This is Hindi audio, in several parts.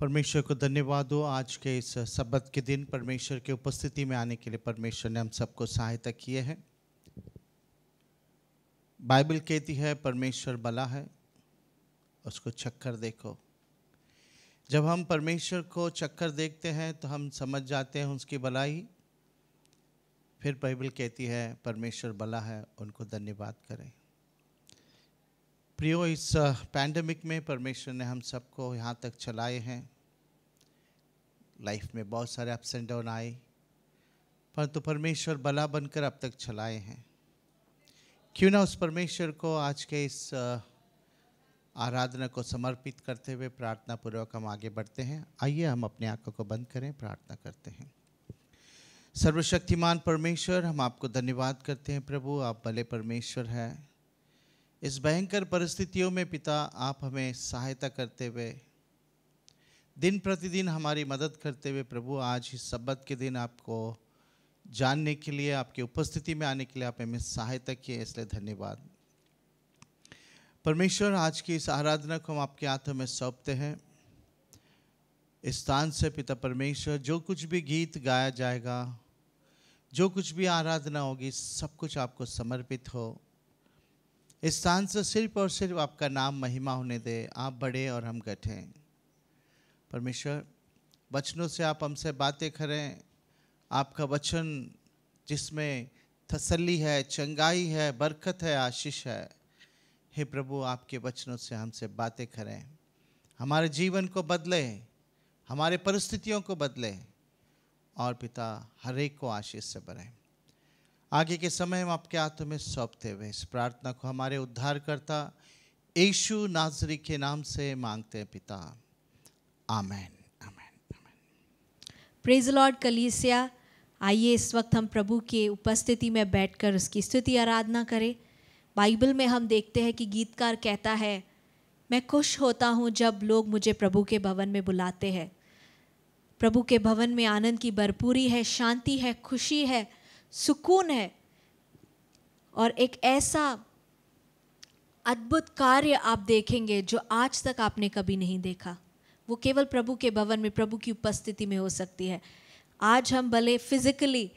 परमेश्वर को धन्यवाद हो आज के इस सब्बत के दिन परमेश्वर के उपस्थिति में आने के लिए परमेश्वर ने हम सबको सहायता किए हैं। बाइबल कहती है परमेश्वर भला है, उसको चक्कर देखो। जब हम परमेश्वर को चक्कर देखते हैं तो हम समझ जाते हैं उसकी भलाई। फिर बाइबल कहती है परमेश्वर भला है, उनको धन्यवाद करें। प्रियो, इस पैंडेमिक में परमेश्वर ने हम सबको यहाँ तक चलाए हैं। लाइफ में बहुत सारे अप्स एंड डाउन आए, परंतु परमेश्वर भला बनकर अब तक चलाए हैं। क्यों ना उस परमेश्वर को आज के इस आराधना को समर्पित करते हुए प्रार्थना पूर्वक हम आगे बढ़ते हैं। आइए हम अपनी आंखों को बंद करें, प्रार्थना करते हैं। सर्वशक्तिमान परमेश्वर, हम आपको धन्यवाद करते हैं। प्रभु, आप भले परमेश्वर हैं। इस भयंकर परिस्थितियों में पिता, आप हमें सहायता करते हुए, दिन प्रतिदिन हमारी मदद करते हुए प्रभु, आज इस सब्बत के दिन आपको जानने के लिए, आपकी उपस्थिति में आने के लिए आप हमें सहायता किए, इसलिए धन्यवाद। परमेश्वर, आज की इस आराधना को हम आपके हाथों में सौंपते हैं। इस स्थान से पिता परमेश्वर, जो कुछ भी गीत गाया जाएगा, जो कुछ भी आराधना होगी, सब कुछ आपको समर्पित हो। इस स्थान से सिर्फ और सिर्फ आपका नाम महिमा होने दे। आप बड़े और हम घटे। परमेश्वर, वचनों से आप हमसे बातें करें। आपका वचन जिसमें तसल्ली है, चंगाई है, बरकत है, आशीष है। हे प्रभु, आपके वचनों से हमसे बातें करें, हमारे जीवन को बदले, हमारे परिस्थितियों को बदले, और पिता हर एक को आशीष से भरें। आगे के समय हम आपके हाथों में सौंपते हुए इस प्रार्थना को हमारे उद्धारकर्ता यीशु नाज़री के नाम से मांगते हैं पिता, आमेन, आमेन, आमेन। प्रेज लॉर्ड कलीसिया, आइए इस वक्त हम प्रभु की उपस्थिति में बैठकर उसकी स्तुति आराधना करें। बाइबल में हम देखते हैं कि गीतकार कहता है, मैं खुश होता हूँ जब लोग मुझे प्रभु के भवन में बुलाते हैं। प्रभु के भवन में आनंद की भरपूरी है, शांति है, खुशी है, सुकून है, और एक ऐसा अद्भुत कार्य आप देखेंगे जो आज तक आपने कभी नहीं देखा। वो केवल प्रभु के भवन में, प्रभु की उपस्थिति में हो सकती है। आज हम भले फिजिकली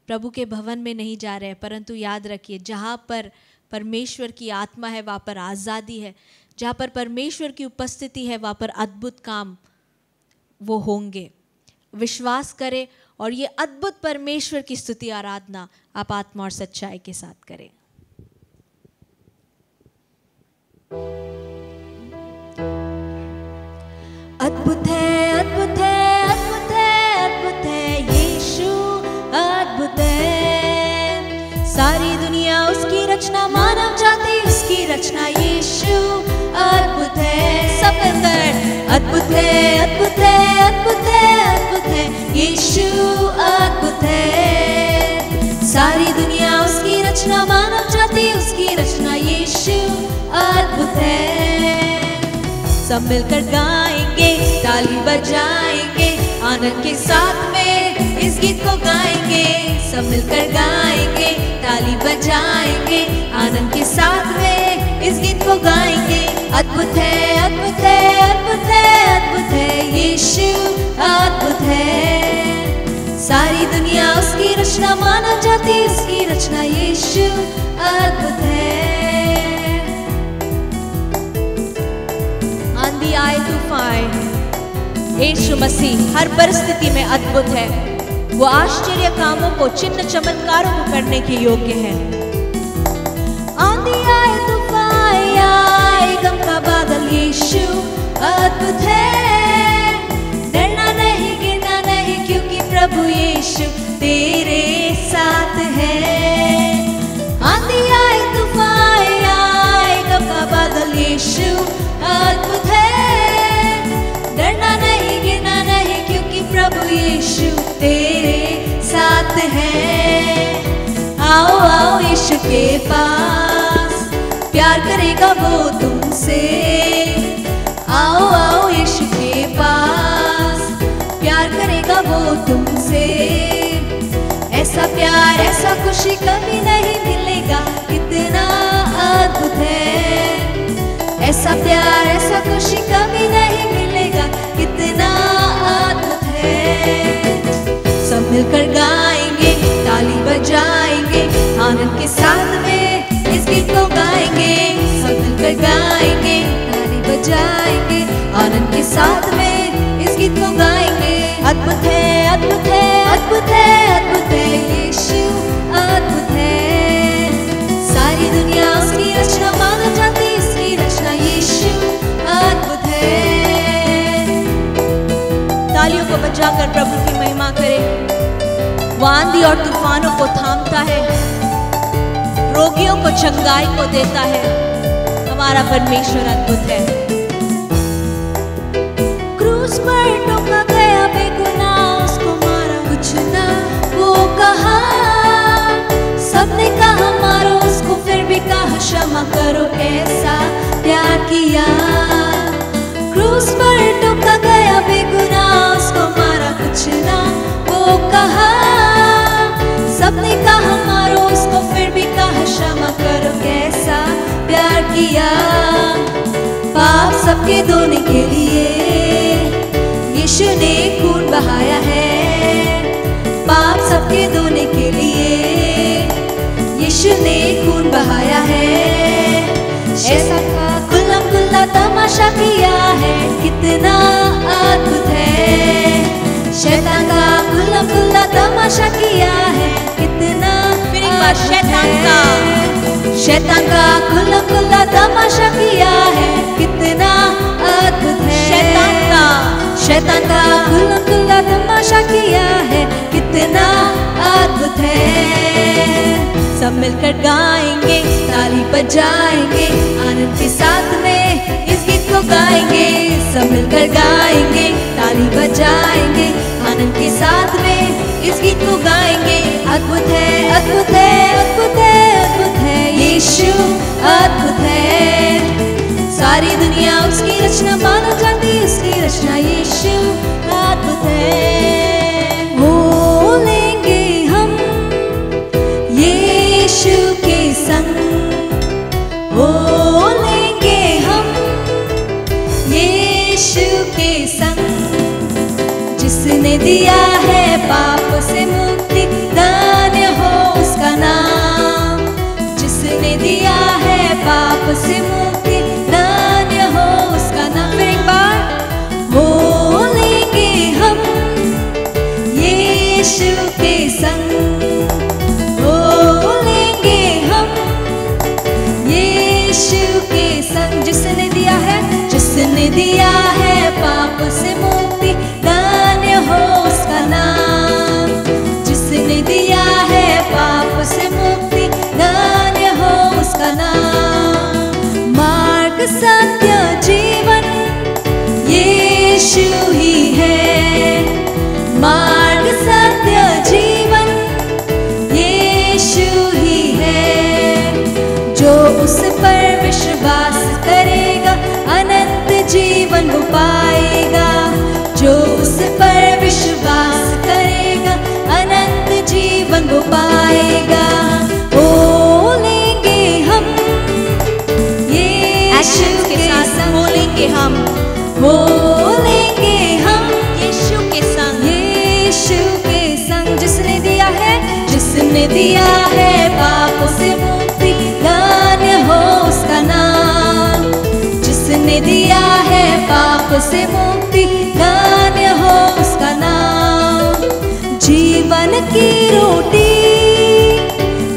प्रभु के भवन में नहीं जा रहे हैं, परंतु याद रखिए, जहाँ पर परमेश्वर की आत्मा है वहाँ पर आज़ादी है। जहाँ पर परमेश्वर की उपस्थिति है वहाँ पर अद्भुत काम वो होंगे। विश्वास करें और ये अद्भुत परमेश्वर की स्तुति आराधना आप आत्मा और सच्चाई के साथ करें। अद्भुत है, अद्भुत है, अद्भुत है, अद्भुत है यीशु, अद्भुत है। सारी दुनिया उसकी रचना, मानव जाति उसकी रचना, यीशु अद्भुत है। सब मिलकर अद्भुत है, अद्भुत है, अद्भुत है, अद्भुत है यीशु, अद्भुत है। सारी दुनिया उसकी रचना, मानव जाति उसकी रचना, यीशु अद्भुत है। सब मिलकर गाएंगे, ताली बजाएंगे, आनंद के साथ में इस गीत को गाएंगे। सब मिलकर गाएंगे, ताली बजाएंगे, आनंद के साथ में इस गीत को गाएंगे। अद्भुत है, अद्भुत है, अद्भुत है, अद्भुत है यीशु, अद्भुत है। सारी दुनिया उसकी रचना, मानव जाति उसकी रचना, यीशु अद्भुत है। आंधी आए तूफान, यीशु मसीह हर परिस्थिति में अद्भुत है। वो आश्चर्य कामों को, चिन्ह चमत्कारों को करने के योग्य है। आंधी आए तूफान आए, गम का बादल, यीशु अद्भुत है। डरना नहीं, गिरना नहीं, क्योंकि प्रभु यीशु तेरे साथ है। आंधी आए तूफान आए, गम का बादल, यीशु अद्भुत है। डरना नहीं, गिरना नहीं, क्योंकि प्रभु यीशु तेरे साथ है। आओ आओ यीशु के पास, प्यार करेगा वो तुमसे। आओ आओ यीशु के पास, प्यार करेगा वो तुमसे। ऐसा प्यार, ऐसा खुशी कभी नहीं मिलेगा, कितना अद्भुत है। ऐसा प्यार, ऐसा खुशी कभी नहीं मिलेगा, कितना सब मिलकर गाएंगे, ताली बजाएंगे, आनंद के साथ में इस गीत को गाएंगे। सब मिलकर गाएंगे, ताली बजाएंगे, आनंद के साथ में इस गीत को गाएंगे। अद्भुत है, अद्भुत है, अद्भुत है, अद्भुत है यीशु, अद्भुत है। सारी दुनिया उसकी रचना माना जाती, इसकी रचना यीशु अद्भुत है। तालियों को बजाकर प्रभु की महिमा करें। वो आंधी और तूफानों को थामता है, रोगियों को चंगाई को देता है। हमारा परमेश्वर अद्भुत है। क्रूस पर टोका गया बेगुनाह, उसको मारा कुछ ना वो कहा। सबने कहा मारो उसको, फिर भी कहा क्षमा करो, ऐसा प्यार किया। क्रूस पर टोका गया बेगुनाह, उसको मारा कुछ ना वो कहा। सबने कहा मारो उसको, फिर भी कहा क्षमा करो, कैसा प्यार किया। पाप सबके धोने के लिए यीशु ने खून बहाया है। पाप सबके धोने के लिए यीशु ने खून बहाया है। ऐसा का खुल्ला खुल्ला तमाशा किया है, कितना अद्भुत है। शैतान का खुल्ला खुल्ला तमाशा किया है, कितना फिर एक बार शैतान का खुल्ला खुल्ला तमाशा किया है, कितना अद्भुत है। शैतान का खुल्ला खुल्ला तमाशा किया है, कितना अद्भुत है। सब मिलकर गाएंगे, ताली बजाएंगे, आनंद के साथ में इस गीत को गाएंगे। सब मिलकर गाएंगे, ताली बजाएंगे, आनंद के साथ में इस गीत को गाएंगे। अद्भुत है, अद्भुत है, अद्भुत है, अद्भुत है यीशु, अद्भुत है। सारी दुनिया उसकी रचना माना जाती, उसकी रचना यीशु अद्भुत है। हो लेंगे हम यीशु के संग, हो लेंगे हम यीशु के संग। जिसने दिया है पाप से मुक्ति, धन्य हो उसका नाम। जिसने दिया है पाप से मुक्ति, धन्य हो उसका नाम। फिर एक बार हो लेंगे हम यीशु के संग, हो लेंगे हम यीशु के संग। जिसने दिया है, जिसने दिया है पाप से मुक्ति, धन्य हो उसका नाम। जिसने दिया है पाप से मुक्ति, धन्य हो उसका नाम। मार्ग सत्य जीवन यीशु ही है। मार्ग सत्य जीवन यीशु ही है। जो उस पर विश्वास करेगा, अनंत जीवन वो पाएगा। जो उस पर विश्वास करेगा, अनंत जीवन वो पाएगा। हो लेंगे हम यीशु के साथ, हो लेंगे हम, हो लेंगे हम यीशु के संग, यीशु के संग। जिसने दिया है, जिसने दिया है पापों से मुक्ति, धन्य हो उसका नाम। जिसने दिया है पाप से मुक्ति, धन्य हो उसका नाम। जीवन की रोटी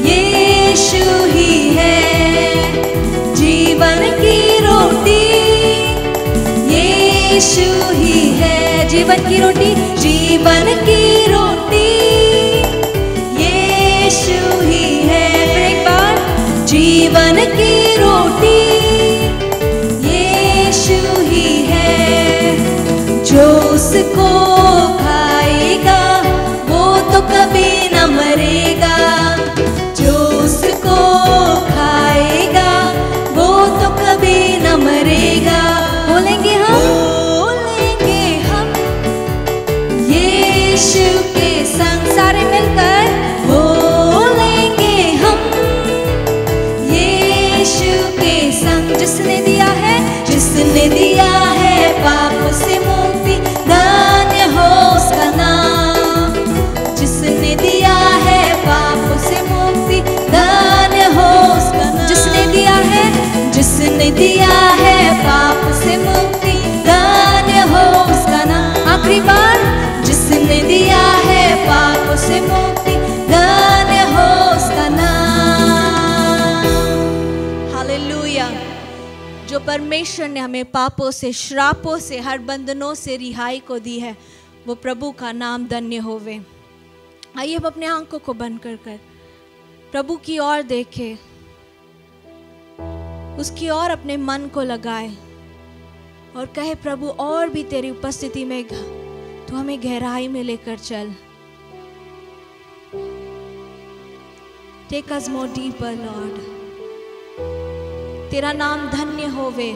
यीशु ही है। जीवन की रोटी यीशु ही है। जीवन की रोटी, जीवन की रोटी यीशु ही है। फिर एक बार जीवन की रोटी यीशु ही है। जो उसको खाएगा वो तो कभी न मरेगा। जो उसको खाएगा वो तो कभी न मरेगा। बोलेंगे हम, बोलेंगे हम यीशु के संग। सारे मिलकर बोलेंगे हम यीशु के संग। जिसने दिया है, जिसने दिया है पाप से मुक्ति, धन्य हो उसका नाम। जिसने दिया है पाप से मुक्ति, धन्य हो उसका नाम। आखिरी बार, जिसने दिया है पाप से मुक्ति, धन्य हो उसका नाम। हालेलुया। जो परमेश्वर ने हमें पापों से, श्रापों से, हर बंधनों से रिहाई को दी है, वो प्रभु का नाम धन्य होवे। आइए हम अपने आंखों को बंद कर प्रभु की ओर देखें, उसकी ओर अपने मन को लगाए और कहे, प्रभु और भी तेरी उपस्थिति में तू हमें गहराई में लेकर चल। Take us more deeper Lord. तेरा नाम धन्य होवे,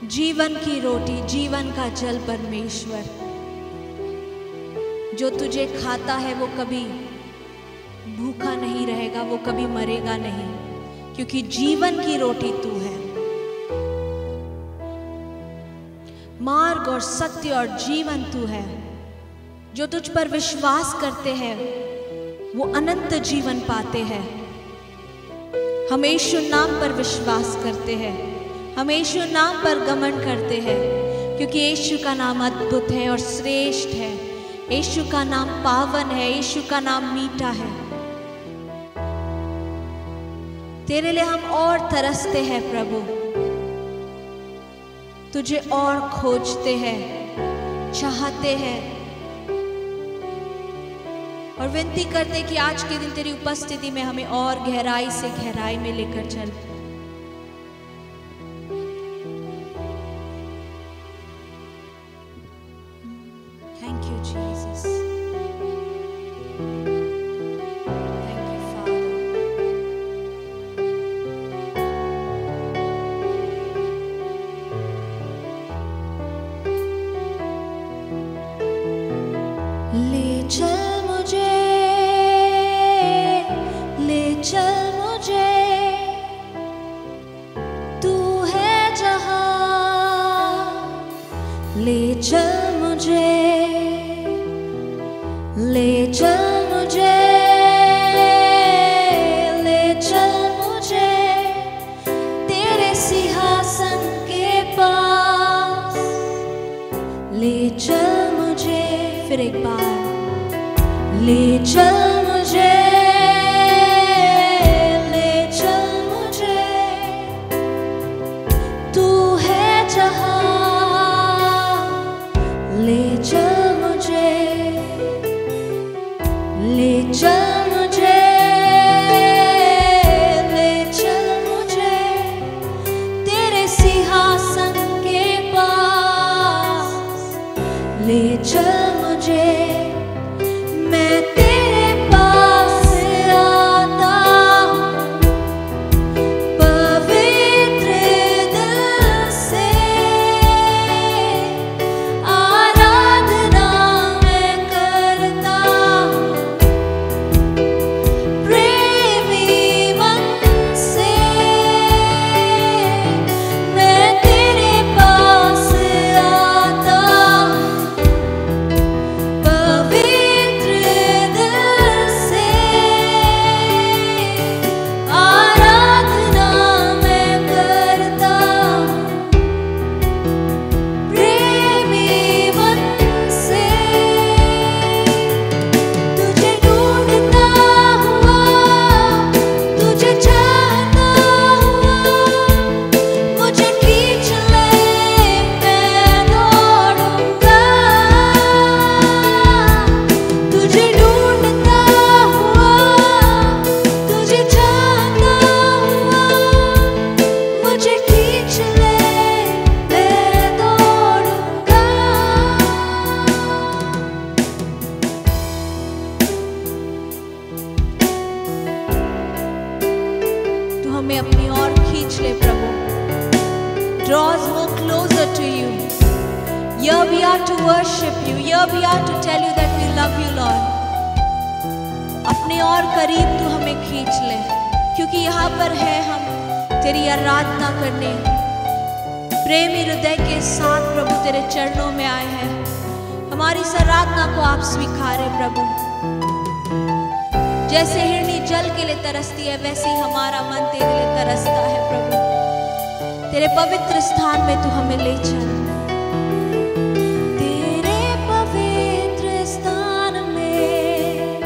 जीवन की रोटी, जीवन का जल परमेश्वर। जो तुझे खाता है वो कभी भूखा नहीं रहेगा, वो कभी मरेगा नहीं, क्योंकि जीवन की रोटी तू है। मार्ग और सत्य और जीवन तू है। जो तुझ पर विश्वास करते हैं वो अनंत जीवन पाते हैं। हम यीशु नाम पर विश्वास करते हैं, हम यीशु नाम पर घमंड करते हैं, क्योंकि यीशु का नाम अद्भुत है और श्रेष्ठ है। यीशु का नाम पावन है, यीशु का नाम मीठा है। तेरे लिए हम और तरसते हैं प्रभु, तुझे और खोजते हैं, चाहते हैं और विनती करते कि आज के दिन तेरी उपस्थिति में हमें और गहराई से गहराई में लेकर चल। Thank you Jesus, thank you father. ले चल मुझे, ले चल मुझे, तू है जहां। ले चल मुझे, ले चल मुझे, ले चल मुझे तेरे सिंहासन के पास। ले चल मुझे, फिर एक बार, ले चल मुझे, ले चल मुझे, तू है जहां। ले चल मुझे, ले चल मुझे, ले चल मुझे तेरे सिंहासन के पास। ले चल मुझे, मैं तेरे पास आता हूँ, पवित्र दिल से आराधना मैं करता हूँ, प्रेमी मन से मैं तेरे पास आता हूँ, पवित्र दिल से आराधना मैं करता हूँ, प्रेमी मन से। तुझे ढूंढता हुआ, तुझे चाहता हुआ, मुझे खींच ले, मैं दौड़ूंगा। तुझे ढूंढता हुआ, तुझे चाहता हुआ, मुझे खींच ले, मैं दौड़ूंगा। तू हमें अपनी ओर खींच ले प्रभु। Draw us more closer to you. Here we are to worship you. Here we are to tell you that we love you, Lord. अपने और करीब तू हमें खींच ले, क्योंकि यहाँ पर है हम तेरी आराधना करने। प्रेमी हृदय के साथ प्रभु तेरे चरणों में आए हैं। हमारी इस आराधना को आप स्वीकारें प्रभु। जैसे हिरनी जल के लिए तरसती है, वैसे ही हमारा मन तेरे लिए तरसता है प्रभु। तेरे पवित्र स्थान में तू हमें ले चल। तेरे पवित्र स्थान में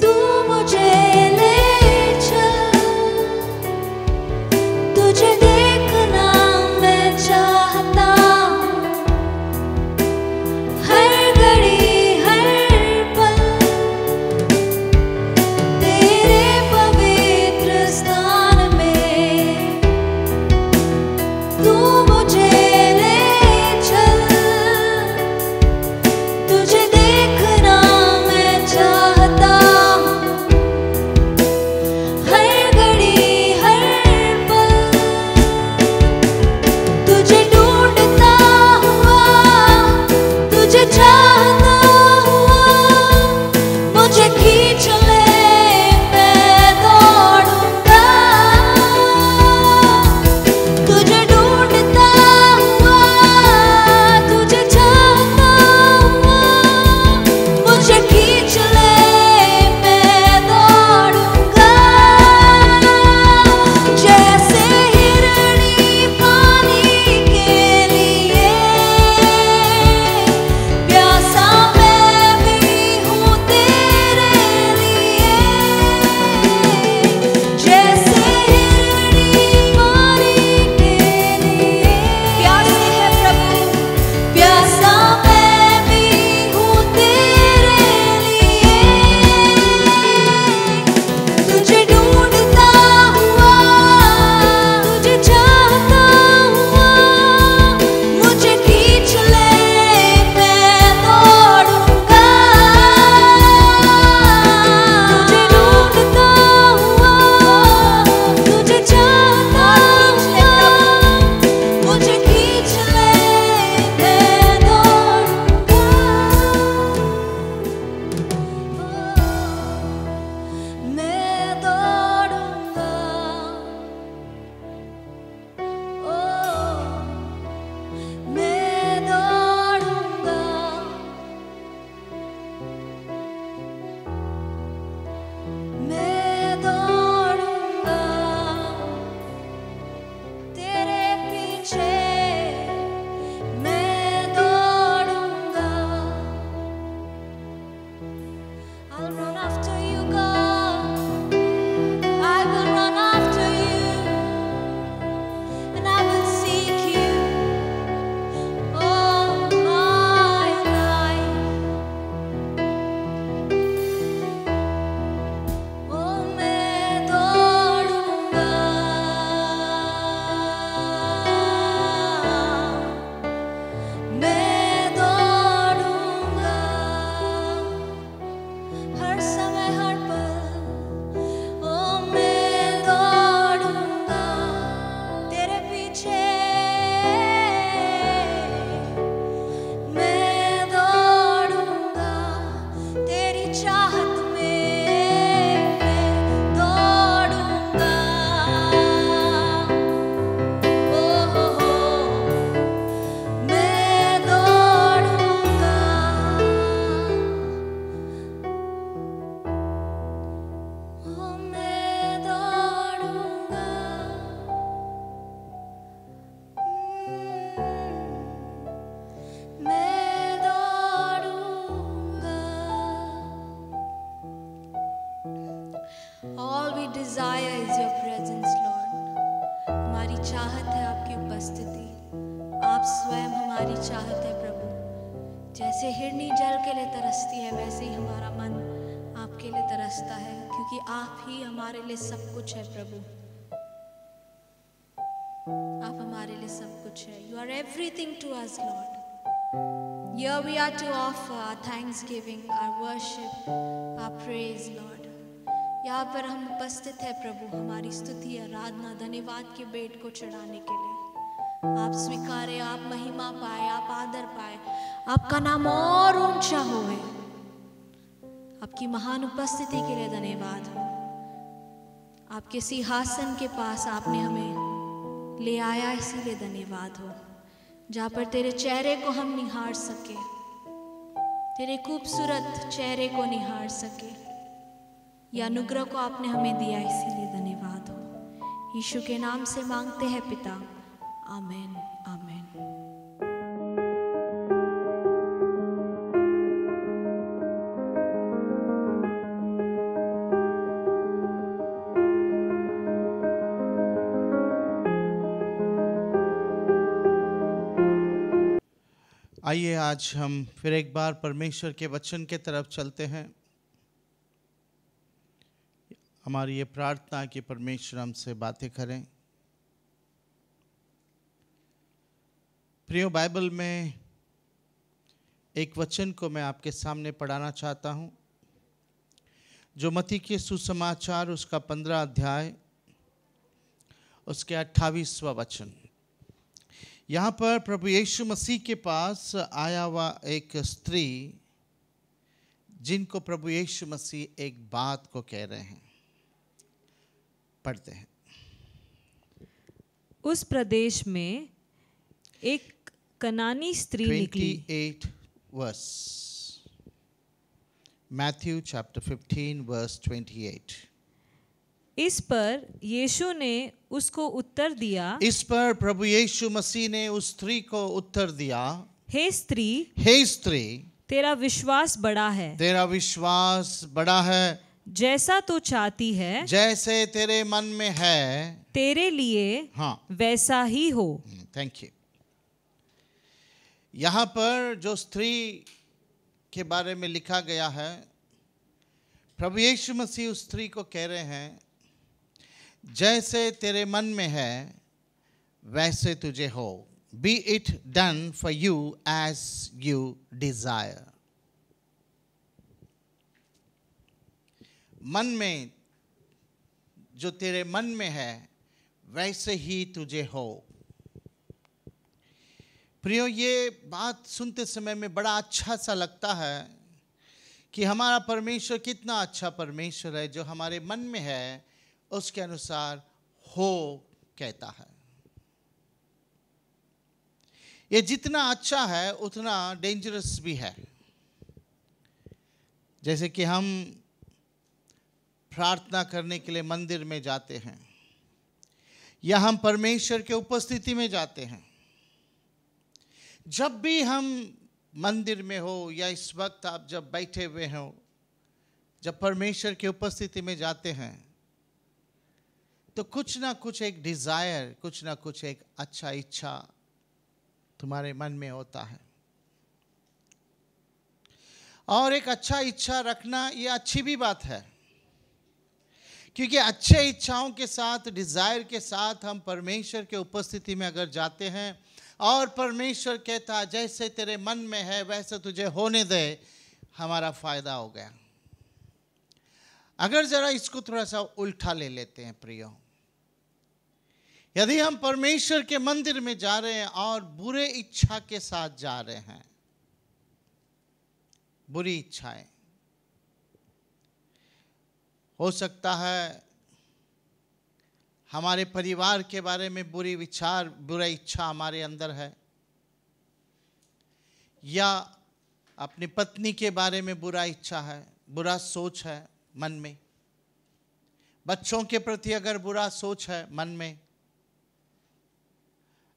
तू मुझे ले चल। तुझे देखना मैं चाहता हर घड़ी हर पल। तेरे पवित्र स्थान में तू मुझे ले चल। तुझे देखना मैं चाहता हर घड़ी हर पल। तुझे ढूंढता हुआ तुझे चाहता हुआ मुझे खींच ले मैं दौड़ूंगा। तुझे ढूंढता हुआ तुझे चाहता हुआ मुझे खींच ले मैं दौड़ूंगा। जैसे हिरनी पानी के लिए प्यासा मैं भी हूँ तेरे लिए। जैसे हिरनी पानी के लिए प्यासे है प्रभु, प्यासा मैं भी हूँ तेरे लिए। तुझे ढूंढता हुआ तुझे चाहता हुआ मुझे खींच ले मैं दौड़ूंगा। तुझे ढूंढता हुआ तुझे चाहता हुआ मुझे खींच ले मैं दौड़ूंगा। मैं दौड़ूंगा। मैं दौड़ूंगा। मैं दौड़ूंगा तेरे पीछे। मैं दौड़ूंगा। I'll run after you, God. I will run after you, and I will seek you all my life. Oh, मैं दौड़ूंगा। मैं दौड़ूंगा हर समय हर पल। ओ मैं दौड़ूंगा तेरे पीछे। मैं दौड़ूंगा तेरी चाहत में। मैं दौड़ूंगा। ओ मैं दौड़ूंगा। ओ मैं दौड़ूंगा। मैं दौड़ूंगा। All we desire is your presence, Lord. हमारी चाहत है आपकी उपस्थिति। आप स्वयं हमारी चाहत है प्रभु। जैसे हिरनी जल के लिए तरसती है वैसे ही हमारा मन आपके लिए तरसता है, क्योंकि आप ही हमारे लिए सब कुछ है प्रभु। आप हमारे लिए सब कुछ है। You are everything to us, Lord. Here we are to offer our thanksgiving, our worship, our praise, Lord. यहाँ पर हम उपस्थित है प्रभु हमारी स्तुति, आराधना, धन्यवाद के भेंट को चढ़ाने के लिए। आप स्वीकारे, आप महिमा पाए, आप आदर पाए, आपका नाम और ऊंचा होए। आपकी महान उपस्थिति के लिए धन्यवाद हो। आपके सिंहासन के पास आपने हमें ले आया, इसीलिए धन्यवाद हो। जहाँ पर तेरे चेहरे को हम निहार सके, तेरे खूबसूरत चेहरे को निहार सके, यह अनुग्रह को आपने हमें दिया, इसीलिए धन्यवाद हो। यीशु के नाम से मांगते हैं पिता, आमीन आमीन। आइए आज हम फिर एक बार परमेश्वर के वचन के तरफ चलते हैं। हमारी ये प्रार्थना कि परमेश्वर हमसे बातें करें। प्रियो, बाइबल में एक वचन को मैं आपके सामने पढ़ाना चाहता हूँ, जो मत्ती के सुसमाचार उसका 15 अध्याय उसके 28वां वचन। यहाँ पर प्रभु यीशु मसीह के पास आया हुआ एक स्त्री, जिनको प्रभु यीशु मसीह एक बात को कह रहे हैं। पढ़ते हैं। उस प्रदेश में एक कनानी स्त्री निकली। 28 वर्स, मैथ्यू चैप्टर 15 वर्स 28। इस पर यीशु ने उसको उत्तर दिया, इस पर प्रभु यीशु मसीह ने उस स्त्री को उत्तर दिया, हे स्त्री, तेरा विश्वास बड़ा है, तेरा विश्वास बड़ा है। जैसा तू चाहती है, जैसे तेरे मन में है, तेरे लिए वैसा ही हो। Thank you. यहाँ पर जो स्त्री के बारे में लिखा गया है, प्रभु यीशु मसीह उस स्त्री को कह रहे हैं, जैसे तेरे मन में है वैसे तुझे हो। Be it done for you as you desire. मन में, जो तेरे मन में है वैसे ही तुझे हो। प्रियो, ये बात सुनते समय में बड़ा अच्छा सा लगता है कि हमारा परमेश्वर कितना अच्छा परमेश्वर है, जो हमारे मन में है उसके अनुसार हो कहता है। ये जितना अच्छा है उतना डेंजरस भी है। जैसे कि हम प्रार्थना करने के लिए मंदिर में जाते हैं, या हम परमेश्वर के उपस्थिति में जाते हैं। जब भी हम मंदिर में हो या इस वक्त आप जब बैठे हुए हो, जब परमेश्वर की उपस्थिति में जाते हैं, तो कुछ ना कुछ एक डिजायर, कुछ ना कुछ एक अच्छा इच्छा तुम्हारे मन में होता है। और एक अच्छा इच्छा रखना ये अच्छी भी बात है, क्योंकि अच्छे इच्छाओं के साथ, डिजायर के साथ हम परमेश्वर के उपस्थिति में अगर जाते हैं और परमेश्वर कहता जैसे तेरे मन में है वैसे तुझे होने दे, हमारा फायदा हो गया। अगर जरा इसको थोड़ा सा उल्टा ले लेते हैं प्रियो, यदि हम परमेश्वर के मंदिर में जा रहे हैं और बुरे इच्छा के साथ जा रहे हैं, बुरी इच्छाएं, हो सकता है हमारे परिवार के बारे में बुरी विचार, बुरा इच्छा हमारे अंदर है, या अपनी पत्नी के बारे में बुरा इच्छा है, बुरा सोच है मन में, बच्चों के प्रति अगर बुरा सोच है मन में।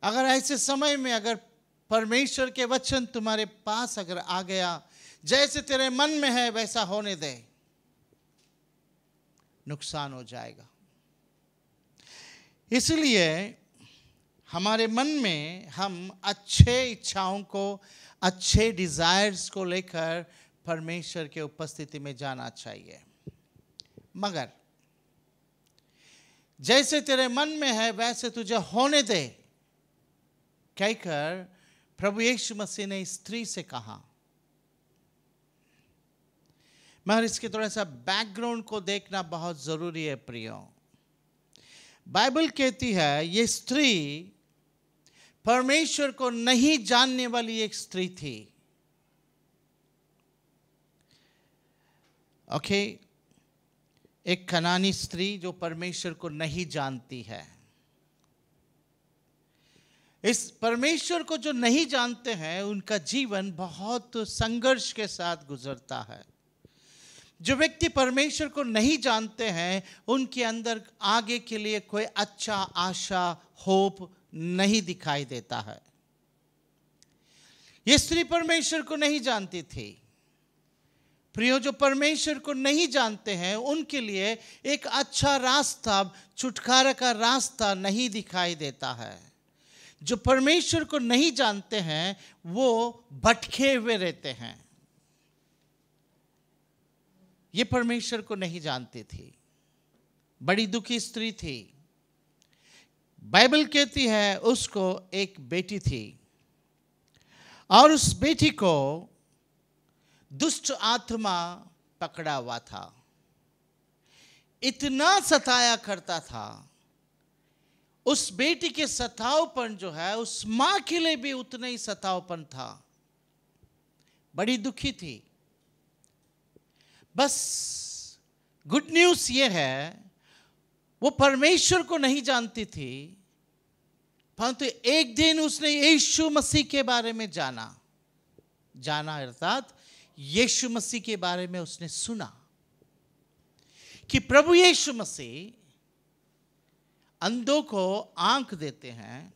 अगर ऐसे समय में अगर परमेश्वर के वचन तुम्हारे पास अगर आ गया, जैसे तेरे मन में है वैसा होने दे, नुकसान हो जाएगा। इसलिए हमारे मन में हम अच्छे इच्छाओं को, अच्छे डिजायर्स को लेकर परमेश्वर के उपस्थिति में जाना चाहिए। मगर जैसे तेरे मन में है वैसे तुझे होने दे कहकर प्रभु यीशु मसीह ने स्त्री से कहा। मगर इसके थोड़ा सा बैकग्राउंड को देखना बहुत जरूरी है प्रियो। बाइबल कहती है ये स्त्री परमेश्वर को नहीं जानने वाली एक स्त्री थी। ओके, एक कनानी स्त्री जो परमेश्वर को नहीं जानती है। इस परमेश्वर को जो नहीं जानते हैं, उनका जीवन बहुत संघर्ष के साथ गुजरता है, जो व्यक्ति परमेश्वर को नहीं जानते हैं उनके अंदर आगे के लिए कोई अच्छा आशा, होप नहीं दिखाई देता है। ये स्त्री परमेश्वर को नहीं जानती थी। प्रियो, जो परमेश्वर को नहीं जानते हैं उनके लिए एक अच्छा रास्ता, छुटकारा का रास्ता नहीं दिखाई देता है। जो परमेश्वर को नहीं जानते हैं वो भटके हुए रहते हैं। ये परमेश्वर को नहीं जानती थी, बड़ी दुखी स्त्री थी। बाइबल कहती है उसको एक बेटी थी और उस बेटी को दुष्ट आत्मा पकड़ा हुआ था, इतना सताया करता था। उस बेटी के सतावपन जो है उस मां के लिए भी उतना ही सतावपन था। बड़ी दुखी थी। बस गुड न्यूज ये है, वो परमेश्वर को नहीं जानती थी, परंतु एक दिन उसने यीशु मसीह के बारे में जाना अर्थात यीशु मसीह के बारे में उसने सुना कि प्रभु यीशु मसीह अंधों को आंख देते हैं,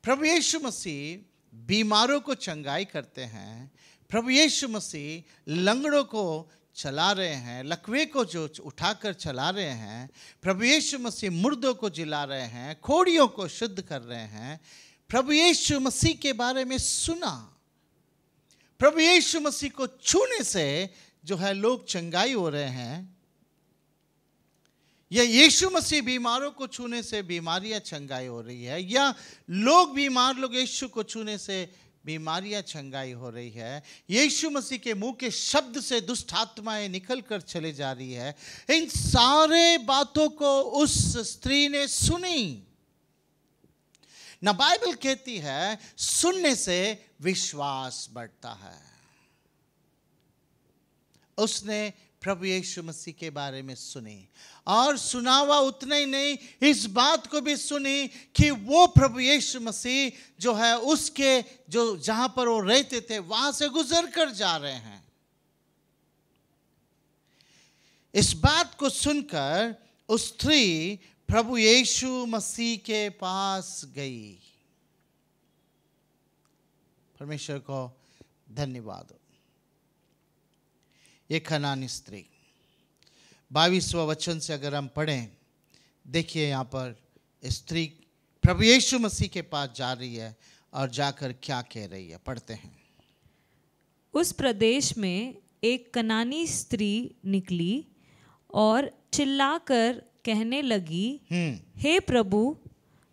प्रभु यीशु मसीह बीमारों को चंगाई करते हैं, प्रभु यीशु मसीह लंगड़ों को चला रहे हैं, लकवे को जो उठाकर चला रहे हैं, प्रभु यीशु मसीह मुर्दों को जिला रहे हैं, कोढ़ियों को शुद्ध कर रहे हैं। प्रभु यीशु मसीह के बारे में सुना। प्रभु यीशु मसीह को छूने से जो है लोग चंगाई हो रहे हैं, या यीशु मसीह बीमारों को छूने से बीमारियां चंगाई हो रही है, या बीमार लोग यीशु को छूने से बीमारियां चंगाई हो रही है, यीशु मसीह के मुंह के शब्द से दुष्ट आत्माएं निकल कर चले जा रही है। इन सारे बातों को उस स्त्री ने सुनी ना। बाइबल कहती है सुनने से विश्वास बढ़ता है। उसने प्रभु यीशु मसीह के बारे में सुनी और सुनावा उतना ही नहीं, इस बात को भी सुनी कि वो प्रभु यीशु मसीह जो है उसके जो जहां पर वो रहते थे वहां से गुजर कर जा रहे हैं। इस बात को सुनकर उस स्त्री प्रभु यीशु मसीह के पास गई। परमेश्वर को धन्यवाद हो। ये कनानी स्त्री 22वां वचन से अगर हम पढ़ें, देखिए यहाँ पर स्त्री प्रभु यीशु मसीह के पास जा रही है और जाकर क्या कह रही है, पढ़ते हैं। उस प्रदेश में एक कनानी स्त्री निकली और चिल्लाकर कहने लगी, हे प्रभु,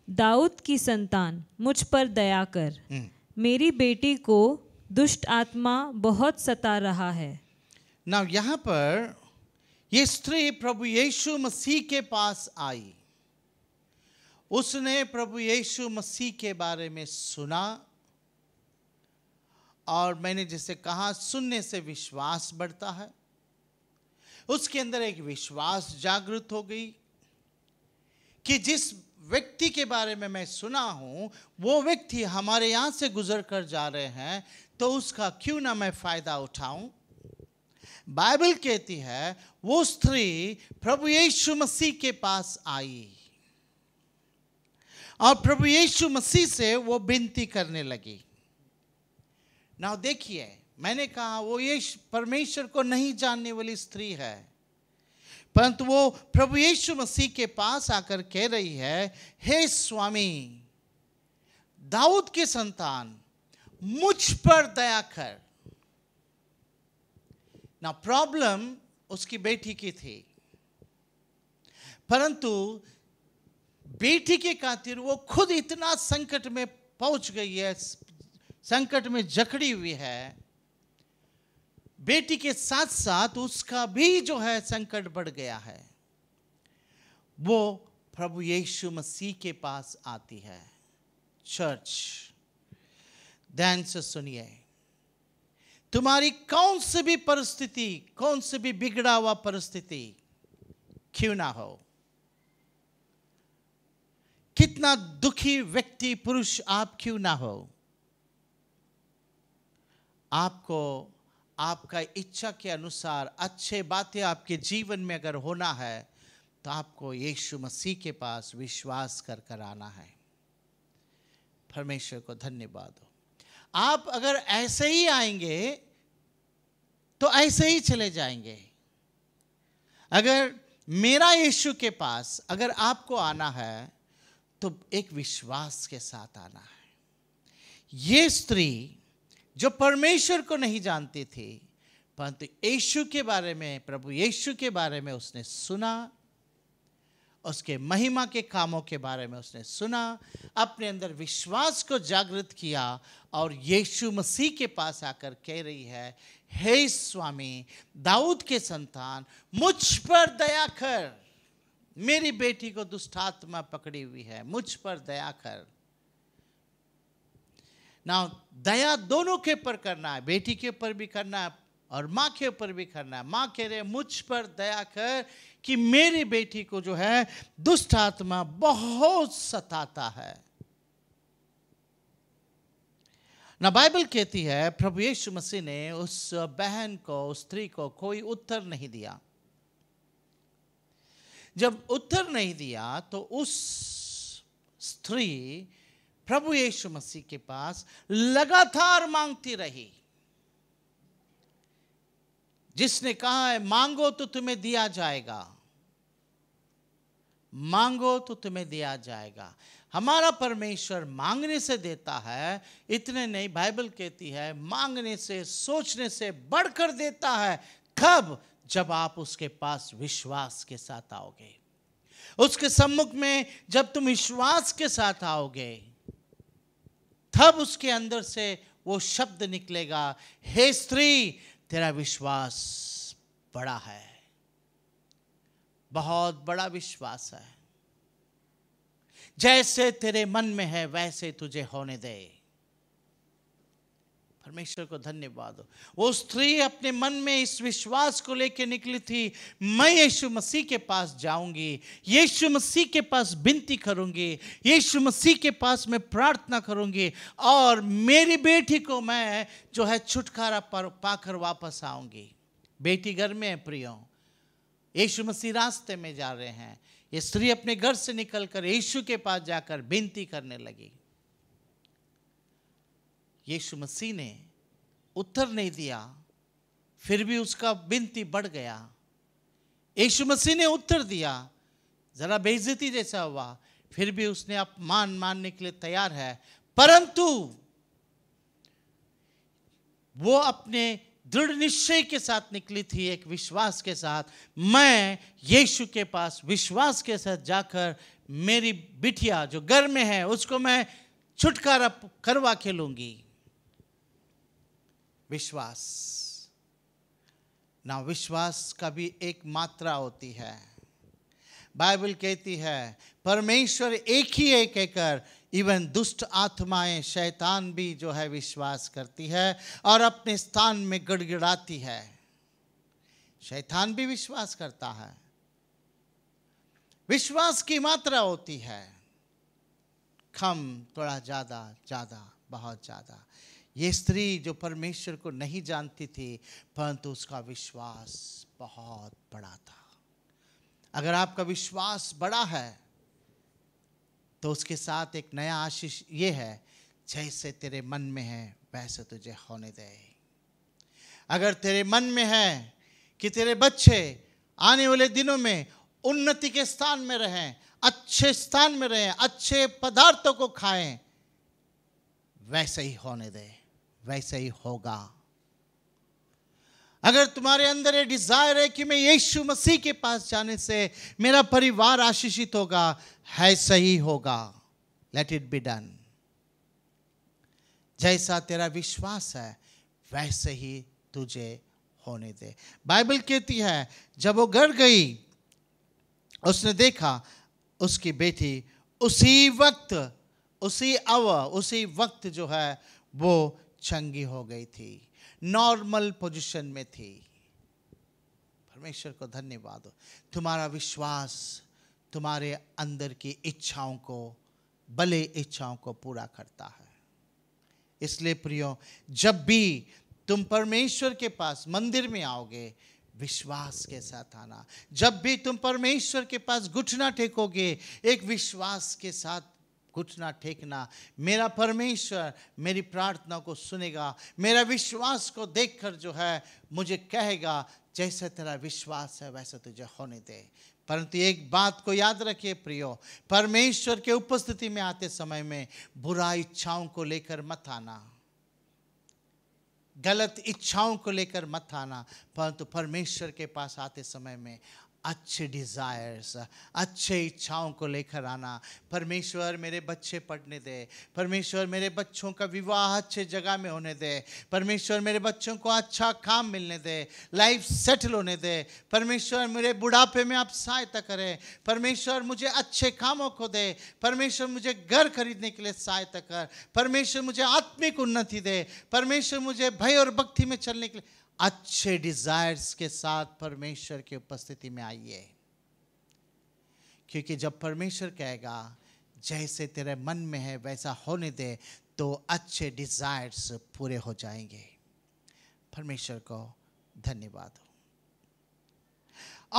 दाऊद की संतान, मुझ पर दया कर, मेरी बेटी को दुष्ट आत्मा बहुत सता रहा है। ना यहाँ पर ये स्त्री प्रभु यीशु मसीह के पास आई। उसने प्रभु यीशु मसीह के बारे में सुना और मैंने जैसे कहा सुनने से विश्वास बढ़ता है। उसके अंदर एक विश्वास जागृत हो गई कि जिस व्यक्ति के बारे में मैं सुना हूं वो व्यक्ति हमारे यहां से गुजर कर जा रहे हैं, तो उसका क्यों ना मैं फायदा उठाऊं। बाइबल कहती है वो स्त्री प्रभु यीशु मसीह के पास आई और प्रभु यीशु मसीह से वो विनती करने लगी। ना देखिए, मैंने कहा वो ये परमेश्वर को नहीं जानने वाली स्त्री है, परंतु वो प्रभु यीशु मसीह के पास आकर कह रही है, हे स्वामी, दाऊद के संतान, मुझ पर दया कर। ना प्रॉब्लम उसकी बेटी की थी, परंतु बेटी के खातिर वो खुद इतना संकट में पहुंच गई है, संकट में जकड़ी हुई है। बेटी के साथ साथ उसका भी जो है संकट बढ़ गया है। वो प्रभु यीशु मसीह के पास आती है। चर्च, ध्यान से सुनिए, तुम्हारी कौन सी भी परिस्थिति, कौन सी भी बिगड़ा हुआ परिस्थिति क्यों ना हो, कितना दुखी व्यक्ति पुरुष आप क्यों ना हो, आपको आपका इच्छा के अनुसार अच्छे बातें आपके जीवन में अगर होना है तो आपको यीशु मसीह के पास विश्वास कर कर आना है। परमेश्वर को धन्यवाद हो। आप अगर ऐसे ही आएंगे तो ऐसे ही चले जाएंगे। अगर मेरा यीशु के पास अगर आपको आना है तो एक विश्वास के साथ आना है। ये स्त्री जो परमेश्वर को नहीं जानती थी, परंतु यीशु के बारे में, प्रभु यीशु के बारे में उसने सुना, उसके महिमा के कामों के बारे में उसने सुना, अपने अंदर विश्वास को जागृत किया और यीशु मसीह के पास आकर कह रही है, हे स्वामी, दाऊद के संतान, मुझ पर दया कर, मेरी बेटी को दुष्ट आत्मा पकड़ी हुई है, मुझ पर दया कर। ना दया दोनों के ऊपर करना है, बेटी के ऊपर भी करना है और माँ के ऊपर भी करना है। माँ कह रहे मुझ पर दया कर कि मेरी बेटी को जो है दुष्ट आत्मा बहुत सताता है। ना बाइबल कहती है प्रभु यीशु मसीह ने उस बहन को, उस स्त्री को कोई उत्तर नहीं दिया। जब उत्तर नहीं दिया तो उस स्त्री प्रभु यीशु मसीह के पास लगातार मांगती रही। जिसने कहा है मांगो तो तुम्हें दिया जाएगा, मांगो तो तुम्हें दिया जाएगा। हमारा परमेश्वर मांगने से देता है, इतने नहीं, बाइबल कहती है मांगने से, सोचने से बढ़कर देता है। कब? जब आप उसके पास विश्वास के साथ आओगे। उसके सम्मुख में जब तुम विश्वास के साथ आओगे तब उसके अंदर से वो शब्द निकलेगा, हे स्त्री, तेरा विश्वास बड़ा है, बहुत बड़ा विश्वास है, जैसे तेरे मन में है वैसे तुझे होने दे। परमेश्वर को धन्यवाद हो। वो स्त्री अपने मन में इस विश्वास को लेकर निकली थी, मैं यीशु मसीह के पास जाऊंगी, यीशु मसीह के पास विनती करूंगी, यीशु मसीह के पास मैं प्रार्थना करूंगी और मेरी बेटी को मैं जो है छुटकारा पाकर वापस आऊंगी। बेटी घर में है प्रियो, यीशु मसीह रास्ते में जा रहे हैं। ये स्त्री अपने घर से निकलकर यीशु के पास जाकर विनती करने लगी। यीशु मसीह ने उत्तर नहीं दिया, फिर भी उसका विनती बढ़ गया। यीशु मसीह ने उत्तर दिया, जरा बेइज्जती जैसा हुआ, फिर भी उसने अपमान मानने के लिए तैयार है, परंतु वो अपने दृढ़ निश्चय के साथ निकली थी, एक विश्वास के साथ, मैं यीशु के पास विश्वास के साथ जाकर मेरी बिटिया जो घर में है उसको मैं छुटकारा करवा के लूंगी। विश्वास ना, विश्वास का भी एक मात्रा होती है। बाइबल कहती है परमेश्वर एक ही एक कहकर इवन दुष्ट आत्माएं, शैतान भी जो है विश्वास करती है और अपने स्थान में गड़गड़ाती है। शैतान भी विश्वास करता है। विश्वास की मात्रा होती है कम, थोड़ा ज्यादा, ज्यादा, बहुत ज्यादा। ये स्त्री जो परमेश्वर को नहीं जानती थी, परंतु उसका विश्वास बहुत बड़ा था। अगर आपका विश्वास बड़ा है तो उसके साथ एक नया आशीष ये है, जैसे तेरे मन में है वैसे तुझे होने दे। अगर तेरे मन में है कि तेरे बच्चे आने वाले दिनों में उन्नति के स्थान में रहें, अच्छे स्थान में रहें, अच्छे पदार्थों को खाएं, वैसे ही होने दे, वैसे ही होगा। अगर तुम्हारे अंदर ये डिजायर है कि मैं यीशु मसीह के पास जाने से मेरा परिवार आशीषित होगा, है सही होगा। Let it be done. जैसा तेरा विश्वास है वैसे ही तुझे होने दे। बाइबल कहती है जब वो घर गई, उसने देखा उसकी बेटी उसी वक्त, उसी वक्त जो है वो चंगी हो गई थी, नॉर्मल पोजीशन में थी। परमेश्वर को धन्यवाद हो। तुम्हारा विश्वास तुम्हारे अंदर की इच्छाओं को, भले इच्छाओं को पूरा करता है। इसलिए प्रियो, जब भी तुम परमेश्वर के पास मंदिर में आओगे, विश्वास के साथ आना। जब भी तुम परमेश्वर के पास घुटना टेकोगे, एक विश्वास के साथ घुटना टेकना। मेरा परमेश्वर मेरी प्रार्थना को सुनेगा, मेरा विश्वास को देखकर जो है मुझे कहेगा जैसा तेरा विश्वास है वैसा तुझे होने दे। परंतु एक बात को याद रखिए प्रियो, परमेश्वर के उपस्थिति में आते समय में बुरा इच्छाओं को लेकर मत आना, गलत इच्छाओं को लेकर मत आना, परंतु परमेश्वर के पास आते समय में अच्छे डिज़ायर्स, अच्छे इच्छाओं को लेकर आना। परमेश्वर मेरे बच्चे पढ़ने दे, परमेश्वर मेरे बच्चों का विवाह अच्छे जगह में होने दे, परमेश्वर मेरे बच्चों को अच्छा काम मिलने दे, लाइफ सेटल होने दे, परमेश्वर मेरे बुढ़ापे में आप सहायता करें, परमेश्वर मुझे अच्छे कामों को दे, परमेश्वर मुझे घर खरीदने के लिए सहायता कर, परमेश्वर मुझे आत्मिक उन्नति दे, परमेश्वर मुझे भय और भक्ति में चलने के लिए। अच्छे डिजायर्स के साथ परमेश्वर की उपस्थिति में आइए, क्योंकि जब परमेश्वर कहेगा जैसे तेरे मन में है वैसा होने दे, तो अच्छे डिजायर्स पूरे हो जाएंगे। परमेश्वर को धन्यवाद हो।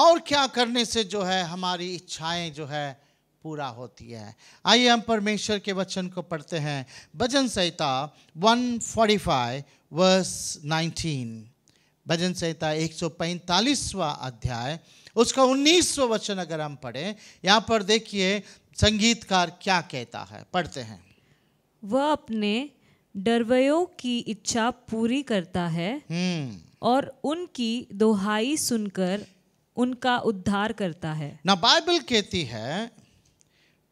और क्या करने से जो है हमारी इच्छाएं जो है पूरा होती है। आइए हम परमेश्वर के वचन को पढ़ते हैं। भजन संहिता 145 वर्स 19। भजन संहिता 145वां अध्याय उसका 19वां वचन अगर हम पढ़ें, यहाँ पर देखिए संगीतकार क्या कहता है, पढ़ते हैं। वह अपने डरवयों की इच्छा पूरी करता है और उनकी दोहाई सुनकर उनका उद्धार करता है। ना बाइबल कहती है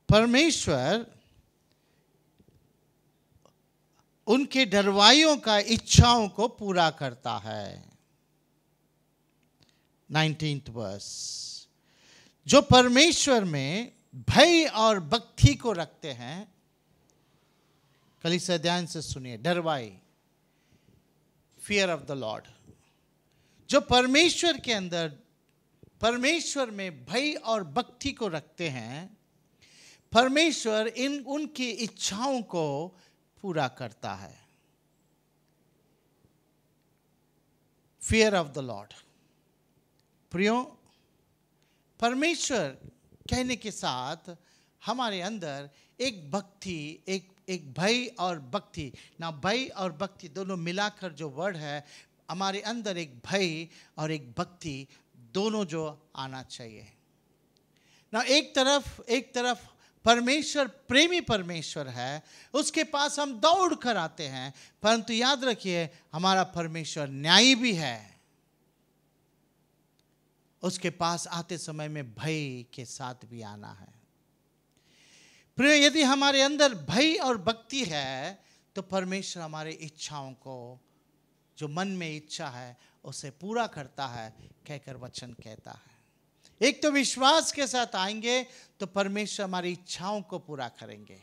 परमेश्वर उनके डरवाइयों का इच्छाओं को पूरा करता है। 19th वर्स, जो परमेश्वर में भय और भक्ति को रखते हैं, कलीसिया ध्यान से सुनिए, डरवाई, फियर ऑफ द लॉर्ड, जो परमेश्वर के अंदर परमेश्वर में भय और भक्ति को रखते हैं, परमेश्वर उनकी इच्छाओं को पूरा करता है। Fear of the Lord. प्रियो, परमेश्वर कहने के साथ हमारे अंदर एक भक्ति, एक भय और भक्ति, ना भय और भक्ति दोनों मिलाकर जो वर्ड है, हमारे अंदर एक भय और एक भक्ति दोनों जो आना चाहिए ना। एक तरफ परमेश्वर प्रेमी परमेश्वर है, उसके पास हम दौड़ कर आते हैं, परंतु याद रखिए हमारा परमेश्वर न्यायी भी है। उसके पास आते समय में भय के साथ भी आना है। प्रिय, यदि हमारे अंदर भय और भक्ति है तो परमेश्वर हमारे इच्छाओं को, जो मन में इच्छा है उसे पूरा करता है, कहकर वचन कहता है। एक तो विश्वास के साथ आएंगे तो परमेश्वर हमारी इच्छाओं को पूरा करेंगे।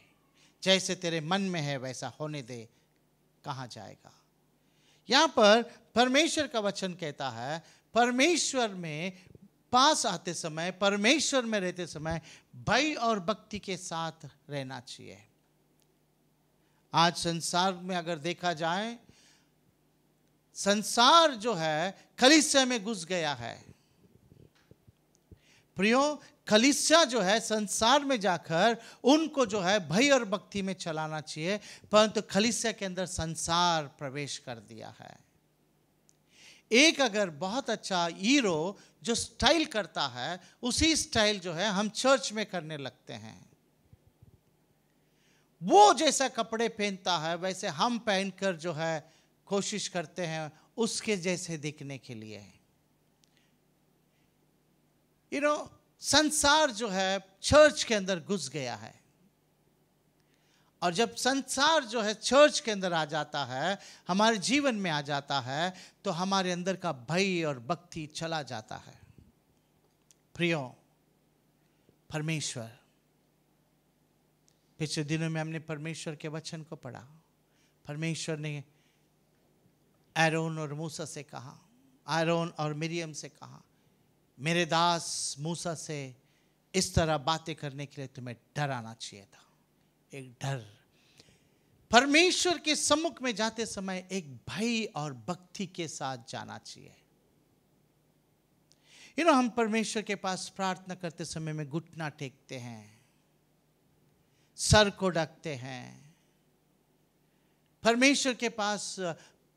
जैसे तेरे मन में है वैसा होने दे, कहाँ जाएगा। यहाँ पर परमेश्वर का वचन कहता है, परमेश्वर में पास आते समय, परमेश्वर में रहते समय भय और भक्ति के साथ रहना चाहिए। आज संसार में अगर देखा जाए, संसार जो है कलीसिया में घुस गया है। प्रियो, कलीसिया जो है संसार में जाकर उनको जो है भय और भक्ति में चलाना चाहिए, परंतु कलीसिया के अंदर संसार प्रवेश कर दिया है। एक अगर बहुत अच्छा हीरो जो स्टाइल करता है, उसी स्टाइल जो है हम चर्च में करने लगते हैं। वो जैसा कपड़े पहनता है वैसे हम पहनकर जो है कोशिश करते हैं उसके जैसे दिखने के लिए। संसार जो है चर्च के अंदर घुस गया है, और जब संसार जो है चर्च के अंदर आ जाता है, हमारे जीवन में आ जाता है, तो हमारे अंदर का भय और भक्ति चला जाता है। प्रियो, परमेश्वर, पिछले दिनों में हमने परमेश्वर के वचन को पढ़ा। परमेश्वर ने आरोन और मूसा से कहा, आरोन और मिरियम से कहा, मेरे दास मूसा से इस तरह बातें करने के लिए तुम्हें डर आना चाहिए था। एक डर, परमेश्वर के सम्मुख में जाते समय एक भय और भक्ति के साथ जाना चाहिए। हम परमेश्वर के पास प्रार्थना करते समय में घुटना टेकते हैं, सर को ढकते हैं। परमेश्वर के पास